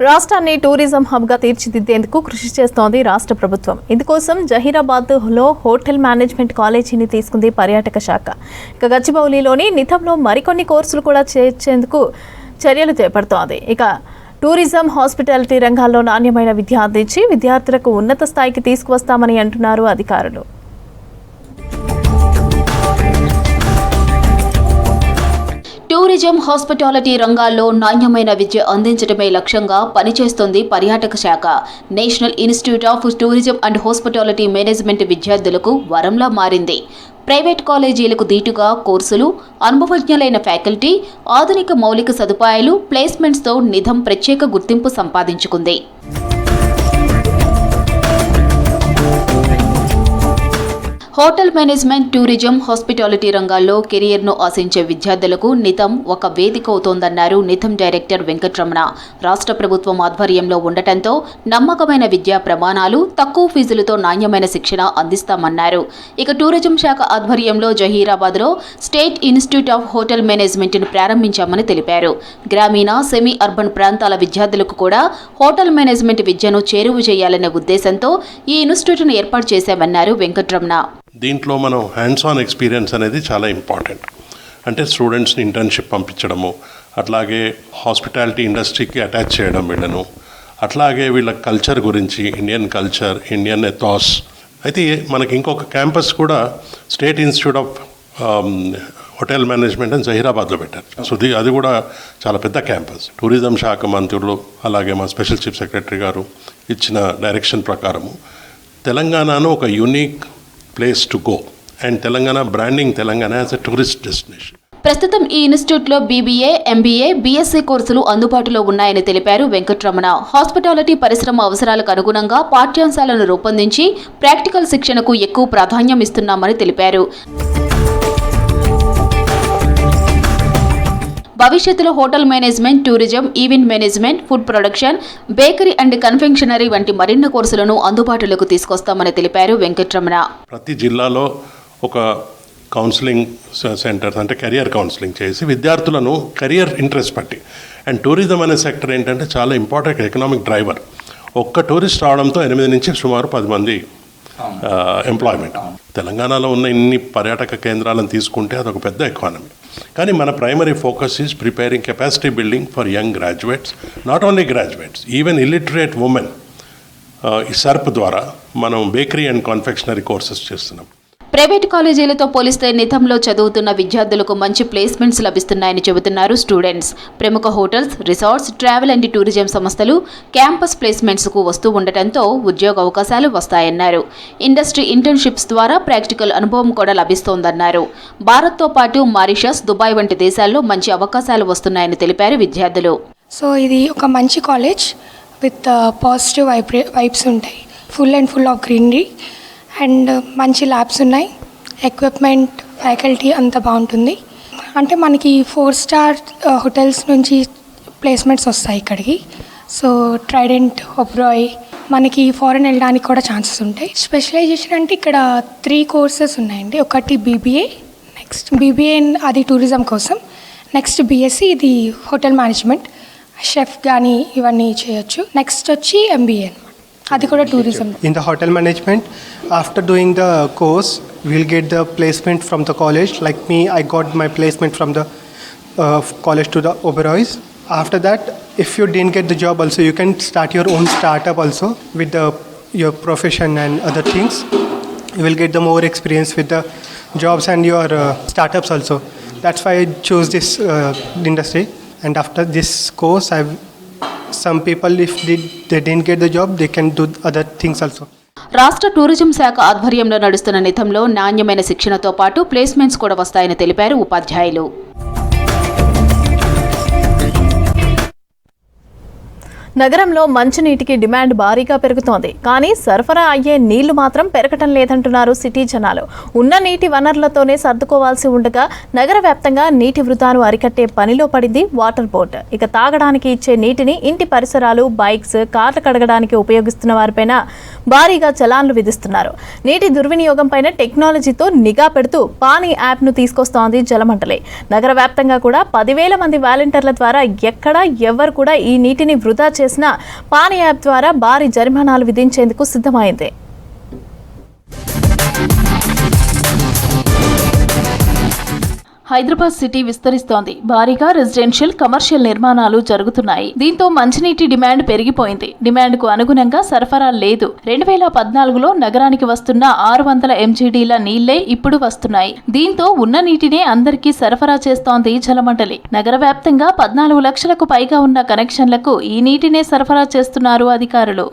రాష్ట్రాన్ని టూరిజం హబ్గా తీర్చిదిద్దేందుకు కృషి చేస్తోంది రాష్ట్ర ప్రభుత్వం. ఇందుకోసం జహీరాబాద్లో హోటల్ మేనేజ్మెంట్ కాలేజీని తీసుకుంది పర్యాటక శాఖ. ఇక గచ్చిబౌలిలోని నిథంలో మరికొన్ని కోర్సులు కూడా చేర్చేందుకు చర్యలు చేపడుతోంది. ఇక టూరిజం, హాస్పిటాలిటీ రంగాల్లో నాణ్యమైన విద్య అందించి విద్యార్థులకు ఉన్నత స్థాయికి తీసుకువస్తామని అంటున్నారు అధికారులు. టూరిజం, హాస్పిటాలిటీ రంగాల్లో నాణ్యమైన విద్య అందించడమే లక్ష్యంగా పనిచేస్తోంది పర్యాటక శాఖ. National institute of tourism and hospitality management విద్యార్థులకు వరంలా మారింది. ప్రైవేట్ కాలేజీలకు దీటుగా కోర్సులు, అనుభవజ్ఞులైన ఫ్యాకల్టీ, ఆధునిక మౌలిక సదుపాయాలు, ప్లేస్మెంట్స్తో నిధం ప్రత్యేక గుర్తింపు సంపాదించుకుంది. హోటల్ మేనేజ్మెంట్, టూరిజం, హాస్పిటాలిటీ రంగాల్లో కెరియర్ను ఆశించే విద్యార్థులకు నిథం ఒక వేదిక అవుతోందన్నారు నిథం డైరెక్టర్ వెంకట్రమణ. రాష్ట్ర ప్రభుత్వం ఆధ్వర్యంలో ఉండటంతో నమ్మకమైన విద్యా ప్రమాణాలు, తక్కువ ఫీజులతో నాణ్యమైన శిక్షణ అందిస్తామన్నారు. ఇక టూరిజం శాఖ ఆధ్వర్యంలో జహీరాబాద్లో స్టేట్ ఇన్స్టిట్యూట్ ఆఫ్ హోటల్ మేనేజ్మెంట్ను ప్రారంభించామని తెలిపారు. గ్రామీణ, సెమీ అర్బన్ ప్రాంతాల విద్యార్థులకు కూడా హోటల్ మేనేజ్మెంట్ విద్యను చేరువ చేయాలనే ఉద్దేశంతో ఈ ఇన్స్టిట్యూట్ను ఏర్పాటు చేశామన్నారు వెంకట్రమణ. దీంట్లో మనం హ్యాండ్స్ ఆన్ ఎక్స్పీరియన్స్ అనేది చాలా ఇంపార్టెంట్. అంటే స్టూడెంట్స్ని ఇంటర్న్షిప్ పంపించడము, అట్లాగే హాస్పిటాలిటీ ఇండస్ట్రీకి అటాచ్ చేయడం వీళ్ళను, అట్లాగే వీళ్ళ కల్చర్ గురించి, ఇండియన్ కల్చర్, ఇండియన్ ఎథాస్. అయితే మనకి ఇంకొక క్యాంపస్ కూడా state institute of hotel management అని జహీరాబాద్లో పెట్టారు. సో అది కూడా చాలా పెద్ద క్యాంపస్. టూరిజం శాఖ మంత్రులు అలాగే మా స్పెషల్ చీఫ్ సెక్రటరీ గారు ఇచ్చిన డైరెక్షన్ ప్రకారము తెలంగాణను ఒక unique place to go and Telangana branding Telangana as a tourist destination. ప్రస్తుతం ఈ ఇన్స్టిట్యూట్లో బీబీఏ, ఎంబీఏ, బీఎస్సీ కోర్సులు అందుబాటులో ఉన్నాయని తెలిపారు వెంకట్రమణ. హాస్పిటాలిటీ పరిశ్రమ అవసరాలకు అనుగుణంగా పాఠ్యాంశాలను రూపొందించి ప్రాక్టికల్ శిక్షణకు ఎక్కువ ప్రాధాన్యం ఇస్తున్నామని తెలిపారు. భవిష్యత్తులో hotel management, tourism, event management, food production, bakery and confectionery వంటి మరిన్ని కోర్సులను అందుబాటులోకి తీసుకొస్తామని తెలిపారు వెంకట్రమణ. ప్రతి జిల్లాలో ఒక కౌన్సిలింగ్ సెంటర్స్ అంటే కెరియర్ కౌన్సిలింగ్ చేసి విద్యార్థులను కెరియర్ ఇంట్రెస్ట్ పట్టి, అండ్ టూరిజం అనే సెక్టర్ ఏంటంటే చాలా ఇంపార్టెంట్ ఎకనామిక్ డ్రైవర్. ఒక్క టూరిస్ట్ రావడంతో 8 నుంచి సుమారు 10 మంది ఎంప్లాయ్మెంట్. తెలంగాణలో ఉన్న ఇన్ని పర్యాటక కేంద్రాలను తీసుకుంటే అదొక పెద్ద ఎకానమీ. కానీ మన primary focus is preparing capacity building for young graduates, not only graduates, even illiterate women. ఈ సర్ప్ ద్వారా మనం బేకరీ అండ్ కాన్ఫెక్షనరీ కోర్సెస్ చేస్తున్నాం. ప్రైవేటు కాలేజీలతో పోలిస్తే నితంలో చదువుతున్న విద్యార్థులకు మంచి ప్లేస్మెంట్స్ లభిస్తున్నాయని చెబుతున్నారు స్టూడెంట్స్. ప్రముఖ hotels, resorts, travel and tourism సంస్థలు క్యాంపస్ ప్లేస్మెంట్స్కు వస్తూ ఉండటంతో ఉద్యోగ అవకాశాలు వస్తాయన్నారు. ఇండస్ట్రీ ఇంటర్న్షిప్స్ ద్వారా ప్రాక్టికల్ అనుభవం కూడా లభిస్తోందన్నారు. భారత్తో పాటు మారిషస్, దుబాయ్ వంటి దేశాల్లో మంచి అవకాశాలు వస్తున్నాయని తెలిపారు విద్యార్థులు. సో ఇది ఒక మంచి కాలేజ్ విత్ పాజిటివ్ వైబ్స్ ఉంటాయి. ఫుల్ ఆఫ్ గ్రీనరీ అండ్ మంచి ల్యాబ్స్ ఉన్నాయి. ఎక్విప్మెంట్, ఫ్యాకల్టీ అంతా బాగుంటుంది. అంటే మనకి 4 స్టార్ హోటల్స్ నుంచి ప్లేస్మెంట్స్ వస్తాయి ఇక్కడికి. సో ట్రైడెంట్, ఒబ్రాయ్, మనకి ఫారెన్ వెళ్ళడానికి కూడా ఛాన్సెస్ ఉంటాయి. స్పెషలైజేషన్ అంటే ఇక్కడ 3 కోర్సెస్ ఉన్నాయండి. ఒకటి BBA, నెక్స్ట్ BBA అది టూరిజం కోసం, నెక్స్ట్ BSc ఇది హోటల్ మేనేజ్మెంట్, షెఫ్ కానీ ఇవన్నీ చేయొచ్చు. నెక్స్ట్ వచ్చి MBA అది కూడా tourism. In the hotel management, after doing the course, we'll get the placement from the college. Like me, I got my placement from the college to the Oberoi's. After that, if you didn't get the job also, you can start your own startup also with your profession and other things. You will get the more experience with the jobs and your startups also. That's why I chose this industry. And after this course, some people, if they didn't get the job, they can do other things also. రాష్ట్ర tourism శాఖ ఆధ్వర్యంలో నడుస్తున్న నితంలో నాణ్యమైన శిక్షణతో పాటు placements కూడా వస్తాయని తెలిపారు ఉపాధ్యాయులు. నగరంలో మంచినీటికి డిమాండ్ భారీగా పెరుగుతోంది. కానీ సరఫరా అయ్యే నీళ్లు మాత్రం పెరగటం లేదంటున్నారు సిటీ జనాలు. ఉన్న నీటి వనరులతోనే సర్దుకోవాల్సి ఉండగా నగర వ్యాప్తంగా నీటి వృధాను అరికట్టే పనిలో పడింది వాటర్ బోర్డు. ఇక తాగడానికి ఇచ్చే నీటిని ఇంటి పరిసరాలు, బైక్స్, కార్లు కడగడానికి ఉపయోగిస్తున్న వారిపైన భారీగా చలాన్లు విధిస్తున్నారు. నీటి దుర్వినియోగం పైన టెక్నాలజీతో నిఘా పెడుతూ పానీ యాప్ను తీసుకొస్తోంది జలమండలి. నగర వ్యాప్తంగా కూడా 10,000 మంది వాలంటీర్ల ద్వారా ఎక్కడా ఎవ్వరు కూడా ఈ నీటిని వృధా చేసిన పానీ యాప్ ద్వారా భారీ జరిమానాలు విధించేందుకు సిద్ధమైంది. హైదరాబాద్ సిటీ విస్తరిస్తోంది. భారీగా రెసిడెన్షియల్, కమర్షియల్ నిర్మాణాలు జరుగుతున్నాయి. దీంతో మంచినీటి డిమాండ్ పెరిగిపోయింది. డిమాండ్కు అనుగుణంగా సరఫరా లేదు. 2014లో నగరానికి వస్తున్న 600 MGDల నీళ్లే ఇప్పుడు వస్తున్నాయి. దీంతో ఉన్న నీటినే అందరికీ సరఫరా చేస్తోంది జలమండలి. నగర వ్యాప్తంగా 14 లక్షలకు పైగా ఉన్న కనెక్షన్లకు ఈ నీటినే సరఫరా చేస్తున్నారు అధికారులు.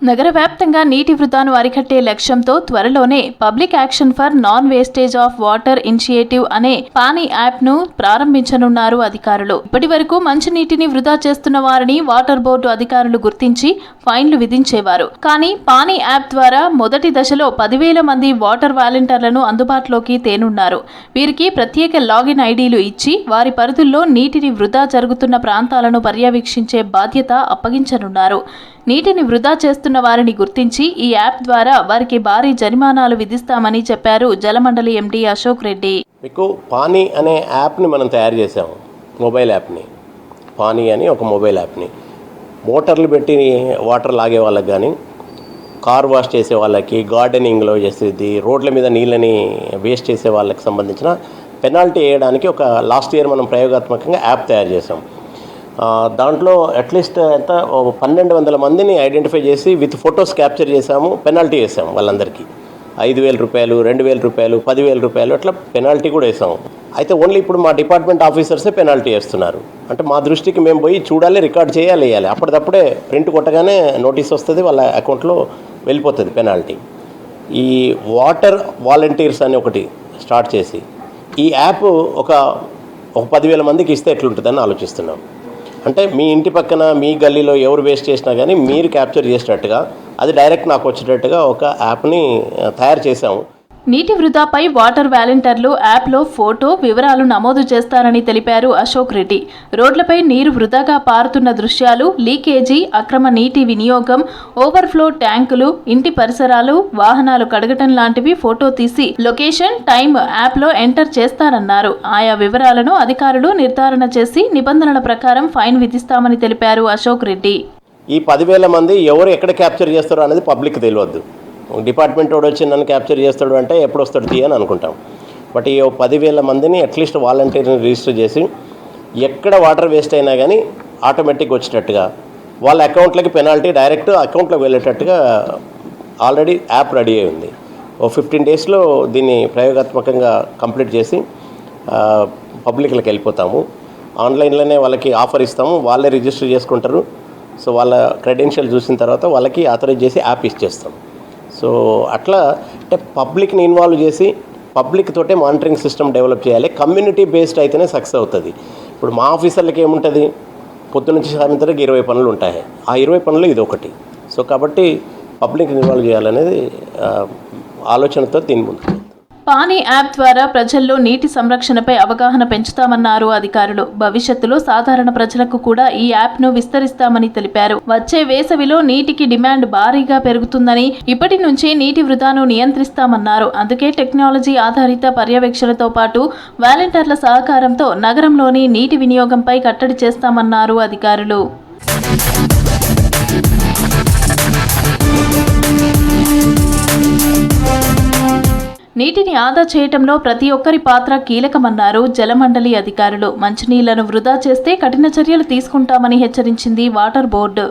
నగర వ్యాప్తంగా నీటి వృధాను అరికట్టే లక్ష్యంతో త్వరలోనే public action for non wastage of water initiative అనే పానీ యాప్ను ప్రారంభించనున్నారు అధికారులు. ఇప్పటి వరకు మంచినీటిని వృధా చేస్తున్న వారిని వాటర్ బోర్డు అధికారులు గుర్తించి ఫైన్లు విధించేవారు. కానీ పానీ యాప్ ద్వారా మొదటి దశలో 10,000 మంది వాటర్ వాలంటీర్లను అందుబాటులోకి తేనున్నారు. వీరికి ప్రత్యేక లాగిన్ ఐడీలు ఇచ్చి వారి పరిధుల్లో నీటిని వృధా జరుగుతున్న ప్రాంతాలను పర్యవేక్షించే బాధ్యత అప్పగించనున్నారు. నీటిని వృధా చేస్తున్న వారిని గుర్తించి ఈ యాప్ ద్వారా వారికి భారీ జరిమానాలు విధిస్తామని చెప్పారు జలమండలి ఎండీ అశోక్ రెడ్డి. మీకు పానీ అనే యాప్ని మనం తయారు చేసాము, మొబైల్ యాప్ని. పానీ అని ఒక మొబైల్ యాప్ని మోటార్లు పెట్టి వాటర్ లాగే వాళ్ళకి కానీ, కార్ వాష్ చేసే వాళ్ళకి, గార్డెనింగ్లో చేసేది, రోడ్ల మీద నీళ్ళని వేస్ట్ చేసే వాళ్ళకి సంబంధించిన పెనాల్టీ వేయడానికి ఒక లాస్ట్ ఇయర్ మనం ప్రయోగాత్మకంగా యాప్ తయారు చేసాం. దాంట్లో అట్లీస్ట్ ఎంత 1,200 మందిని ఐడెంటిఫై చేసి విత్ ఫొటోస్ క్యాప్చర్ చేసాము, పెనాల్టీ వేసాము వాళ్ళందరికీ. 5,000 రూపాయలు, 2,000 రూపాయలు, 10,000 రూపాయలు అట్లా పెనాల్టీ కూడా వేసాము. అయితే ఓన్లీ ఇప్పుడు మా డిపార్ట్మెంట్ ఆఫీసర్సే పెనాల్టీ వేస్తున్నారు. అంటే మా దృష్టికి మేము పోయి చూడాలి, రికార్డ్ చేయాలి, వేయాలి. అప్పటిదప్పుడే ప్రింట్ కొట్టగానే నోటీస్ వస్తుంది, వాళ్ళ అకౌంట్లో వెళ్ళిపోతుంది పెనాల్టీ. ఈ వాటర్ వాలంటీర్స్ అని ఒకటి స్టార్ట్ చేసి ఈ యాప్ ఒక 10,000 మందికి ఇస్తే ఎట్లుంటుందని ఆలోచిస్తున్నాం. అంటే మీ ఇంటి పక్కన, మీ గల్లీలో ఎవరు వేస్ట్ చేసినా కానీ మీరు క్యాప్చర్ చేసేటట్టుగా, అది డైరెక్ట్ నాకు వచ్చేటట్టుగా ఒక యాప్ని తయారు చేశాము. నీటి వృధాపై వాటర్ వాలంటీర్లు యాప్లో ఫోటో, వివరాలు నమోదు చేస్తారని తెలిపారు అశోక్ రెడ్డి. రోడ్లపై నీరు వృధాగా పారుతున్న దృశ్యాలు, లీకేజీ, అక్రమ నీటి వినియోగం, ఓవర్ఫ్లో ట్యాంకులు, ఇంటి పరిసరాలు, వాహనాలు కడగటం లాంటివి ఫోటో తీసి లొకేషన్, టైం యాప్లో ఎంటర్ చేస్తారన్నారు. ఆయా వివరాలను అధికారులు నిర్ధారణ చేసి నిబంధనల ప్రకారం ఫైన్ విధిస్తామని తెలిపారు అశోక్ రెడ్డి. ఈ 10,000 మంది ఎవరు ఎక్కడ క్యాప్చర్ చేస్తారో అనేది పబ్లిక్ తెలియవద్దు. డిపార్ట్మెంట్ వాడు వచ్చి నన్ను క్యాప్చర్ చేస్తాడు అంటే ఎప్పుడు వస్తాడు తీయని అనుకుంటాం. బట్ ఈ 10,000 మందిని అట్లీస్ట్ వాలంటీర్ని రిజిస్టర్ చేసి ఎక్కడ వాటర్ వేస్ట్ అయినా కానీ ఆటోమేటిక్గా వచ్చేటట్టుగా వాళ్ళ అకౌంట్లకి పెనాల్టీ డైరెక్ట్ అకౌంట్లోకి వెళ్ళేటట్టుగా ఆల్రెడీ యాప్ రెడీ అయి ఉంది. ఓ 15 డేస్లో దీన్ని ప్రయోగాత్మకంగా కంప్లీట్ చేసి పబ్లిక్లకు వెళ్ళిపోతాము. ఆన్లైన్లోనే వాళ్ళకి ఆఫర్ ఇస్తాము, వాళ్ళే రిజిస్టర్ చేసుకుంటారు. సో వాళ్ళ క్రెడెన్షియల్ చూసిన తర్వాత వాళ్ళకి ఆథరైజ్ చేసి యాప్ ఇచ్చేస్తాం. సో అట్లా అంటే పబ్లిక్ని ఇన్వాల్వ్ చేసి పబ్లిక్ తోటే మానిటరింగ్ సిస్టమ్ డెవలప్ చేయాలి. కమ్యూనిటీ బేస్డ్ అయితేనే సక్సెస్ అవుతుంది. ఇప్పుడు మా ఆఫీసర్లకి ఏముంటుంది, పొద్దు నుంచి సాయంత్రం 20 పనులు ఉంటాయి. ఆ 20 పనులు ఇది ఒకటి. సో కాబట్టి పబ్లిక్ని ఇన్వాల్వ్ చేయాలనేది ఆలోచనతో దీని ముందు. పానీ యాప్ ద్వారా ప్రజల్లో నీటి సంరక్షణపై అవగాహన పెంచుతామన్నారు అధికారులు. భవిష్యత్తులో సాధారణ ప్రజలకు కూడా ఈ యాప్ను విస్తరిస్తామని తెలిపారు. వచ్చే వేసవిలో నీటికి డిమాండ్ భారీగా పెరుగుతుందని, ఇప్పటి నుంచి నీటి వృధాను నియంత్రిస్తామన్నారు. అందుకే టెక్నాలజీ ఆధారిత పర్యవేక్షణతో పాటు వాలంటీర్ల సహకారంతో నగరంలోని నీటి వినియోగంపై కట్టడి చేస్తామన్నారు అధికారులు. నీటిని ఆదా చేయటంలో ప్రతి ఒక్కరి పాత్ర కీలకమన్నారు జలమండలి అధికారులు. మంచినీళ్లను వృధా చేస్తే కఠిన చర్యలు తీసుకుంటామని హెచ్చరించింది వాటర్ బోర్డు.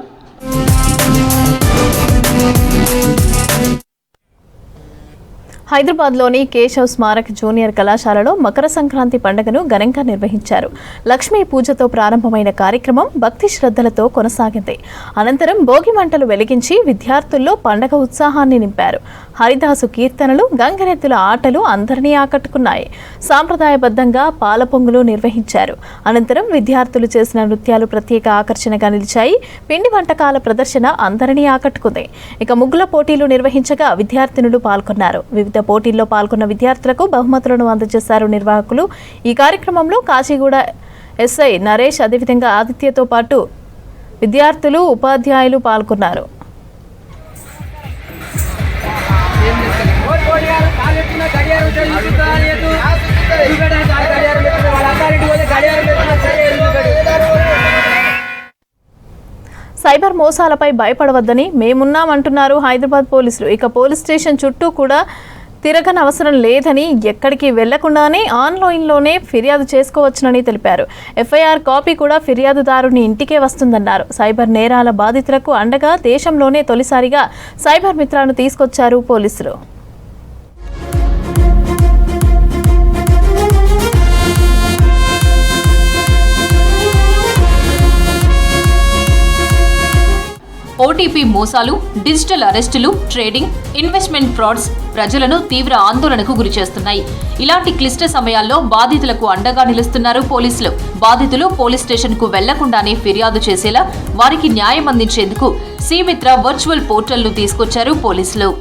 హైదరాబాద్లోని కేశవ్ స్మారక్ జూనియర్ కళాశాలలో మకర సంక్రాంతి పండుగను ఘనంగా నిర్వహించారు. లక్ష్మీ పూజతో ప్రారంభమైన కార్యక్రమం భక్తి శ్రద్ధలతో కొనసాగింది. అనంతరం భోగి మంటలు వెలిగించి విద్యార్థుల్లో పండగ ఉత్సాహాన్ని నింపారు. హరిదాసు కీర్తనలు, గంగరెద్దుల ఆటలు అందరినీ ఆకట్టుకున్నాయి. సాంప్రదాయబద్ధంగా పాల పొంగులు నిర్వహించారు. అనంతరం విద్యార్థులు చేసిన నృత్యాలు ప్రత్యేక ఆకర్షణగా నిలిచాయి. పిండి వంటకాల ప్రదర్శన అందరినీ ఆకట్టుకుంది. ఇక ముగ్గుల పోటీలు నిర్వహించగా విద్యార్థినులు పాల్గొన్నారు. వివిధ పోటీల్లో పాల్గొన్న విద్యార్థులకు బహుమతులను అందజేశారు నిర్వాహకులు. ఈ కార్యక్రమంలో కాచిగూడ ఎస్ఐ నరేష్, అదేవిధంగా ఆదిత్యతో పాటు విద్యార్థులు, ఉపాధ్యాయులు పాల్గొన్నారు. సైబర్ మోసాలపై భయపడవద్దని మేమున్నామంటున్నారు హైదరాబాద్ పోలీసులు. ఇక పోలీస్ స్టేషన్ చుట్టూ కూడా తిరగనవసరం లేదని, ఎక్కడికి వెళ్లకుండానే ఆన్లైన్లోనే ఫిర్యాదు చేసుకోవచ్చునని తెలిపారు. ఎఫ్ఐఆర్ కాపీ కూడా ఫిర్యాదుదారుని ఇంటికే వస్తుందన్నారు. సైబర్ నేరాల బాధితులకు అండగా దేశంలోనే తొలిసారిగా సైబర్ మిత్రాలను తీసుకొచ్చారు పోలీసులు. ఓటీపీ మోసాలు, డిజిటల్ అరెస్టులు, ట్రేడింగ్, ఇన్వెస్ట్మెంట్ ఫ్రాడ్స్ ప్రజలను తీవ్ర ఆందోళనకు గురిచేస్తున్నాయి. ఇలాంటి క్లిష్ట సమయాల్లో బాధితులకు అండగా నిలుస్తున్నారు పోలీసులు. బాధితులు పోలీస్ స్టేషన్కు వెళ్లకుండానే ఫిర్యాదు చేసేలా వారికి న్యాయం అందించేందుకు సీమిత్ర వర్చువల్ పోర్టల్ను తీసుకొచ్చారు పోలీసులు.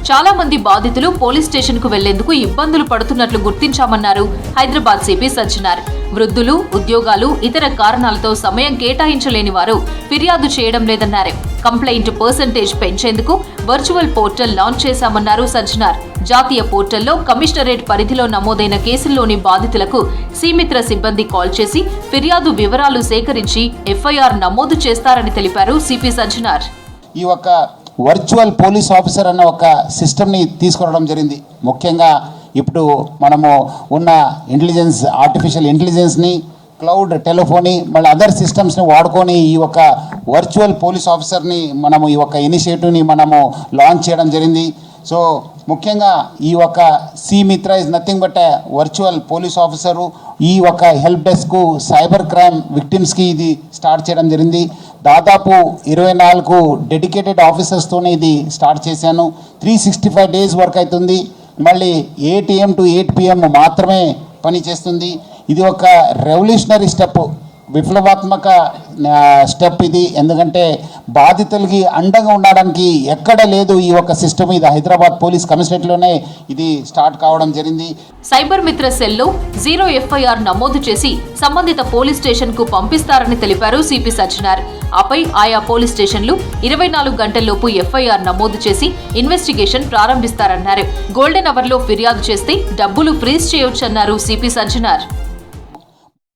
చాలా మంది బాధితులు పోలీస్ స్టేషన్కు వెళ్లేందుకు ఇబ్బందులు పడుతున్నట్లు గుర్తించామన్నారు హైదరాబాద్ సిపి సజ్జనార్. వృద్ధులు, ఉద్యోగాలు, ఇతర కారణాలతో సమయం కేటాయించలేని వారు ఫిర్యాదు చేయడం లేదన్నారు. కంప్లైంట్ పర్సెంటేజ్ పెంచేందుకు వర్చువల్ పోర్టల్ లాంచ్ చేశామన్నారు సజ్జనార్. జాతీయ పోర్టల్లో కమిషనరేట్ పరిధిలో నమోదైన కేసుల్లోని బాధితులకు సీమిత్ర సిబ్బంది కాల్ చేసి ఫిర్యాదు వివరాలు సేకరించి ఎఫ్ఐఆర్ నమోదు చేస్తారని తెలిపారు సిపి సజ్జనార్. ఈ ఒక వర్చువల్ పోలీస్ ఆఫీసర్ అనే ఒక సిస్టమ్ని తీసుకురావడం జరిగింది. ముఖ్యంగా ఇప్పుడు మనము ఉన్న ఇంటెలిజెన్స్, ఆర్టిఫిషియల్ ఇంటెలిజెన్స్ని, క్లౌడ్ టెలిఫోనీ, మళ్ళీ అదర్ సిస్టమ్స్ని వాడుకొని ఈ ఒక వర్చువల్ పోలీస్ ఆఫీసర్ని మనము ఈ ఒక ఇనిషియేటివ్ని మనము లాంచ్ చేయడం జరిగింది. సో ముఖ్యంగా ఈ ఒక C Mitra is nothing but virtual police officer. ఈ ఒక హెల్ప్ డెస్క్ సైబర్ క్రైమ్ విక్టిమ్స్కి ఇది స్టార్ట్ చేయడం జరిగింది. దాదాపు 24 డెడికేటెడ్ ఆఫీసర్స్తోనే ఇది స్టార్ట్ చేశాను. 365 డేస్ వర్క్ అవుతుంది. మళ్ళీ 8 AM to 8 PM మాత్రమే పని చేస్తుంది. ఇది ఒక రెవల్యూషనరీ స్టెప్, విప్లవాత్మక స్టెప్ ఇది. ఎందుకంటే బాధితులకి అండగా ఉండడానికి ఎక్కడ లేదు ఈ ఒక సిస్టమ్. ఇది హైదరాబాద్ పోలీస్ కమిషనరేట్లోనే ఇది స్టార్ట్ కావడం జరిగింది. సైబర్ మిత్ర సెల్లో 0 ఎఫ్ఐఆర్ నమోదు చేసి సంబంధిత పోలీస్ స్టేషన్ కు పంపిస్తారని తెలిపారు సిపి సజ్జనార్. ఆపై ఆయా పోలీస్ స్టేషన్లు 24 గంటల్లోపు ఎఫ్ఐఆర్ నమోదు చేసి ఇన్వెస్టిగేషన్ ప్రారంభిస్తారన్నారు. గోల్డెన్ అవర్ లో ఫిర్యాదు చేస్తే డబ్బులు ఫ్రీజ్ చేయొచ్చన్నారు సిపి సజ్జనార్.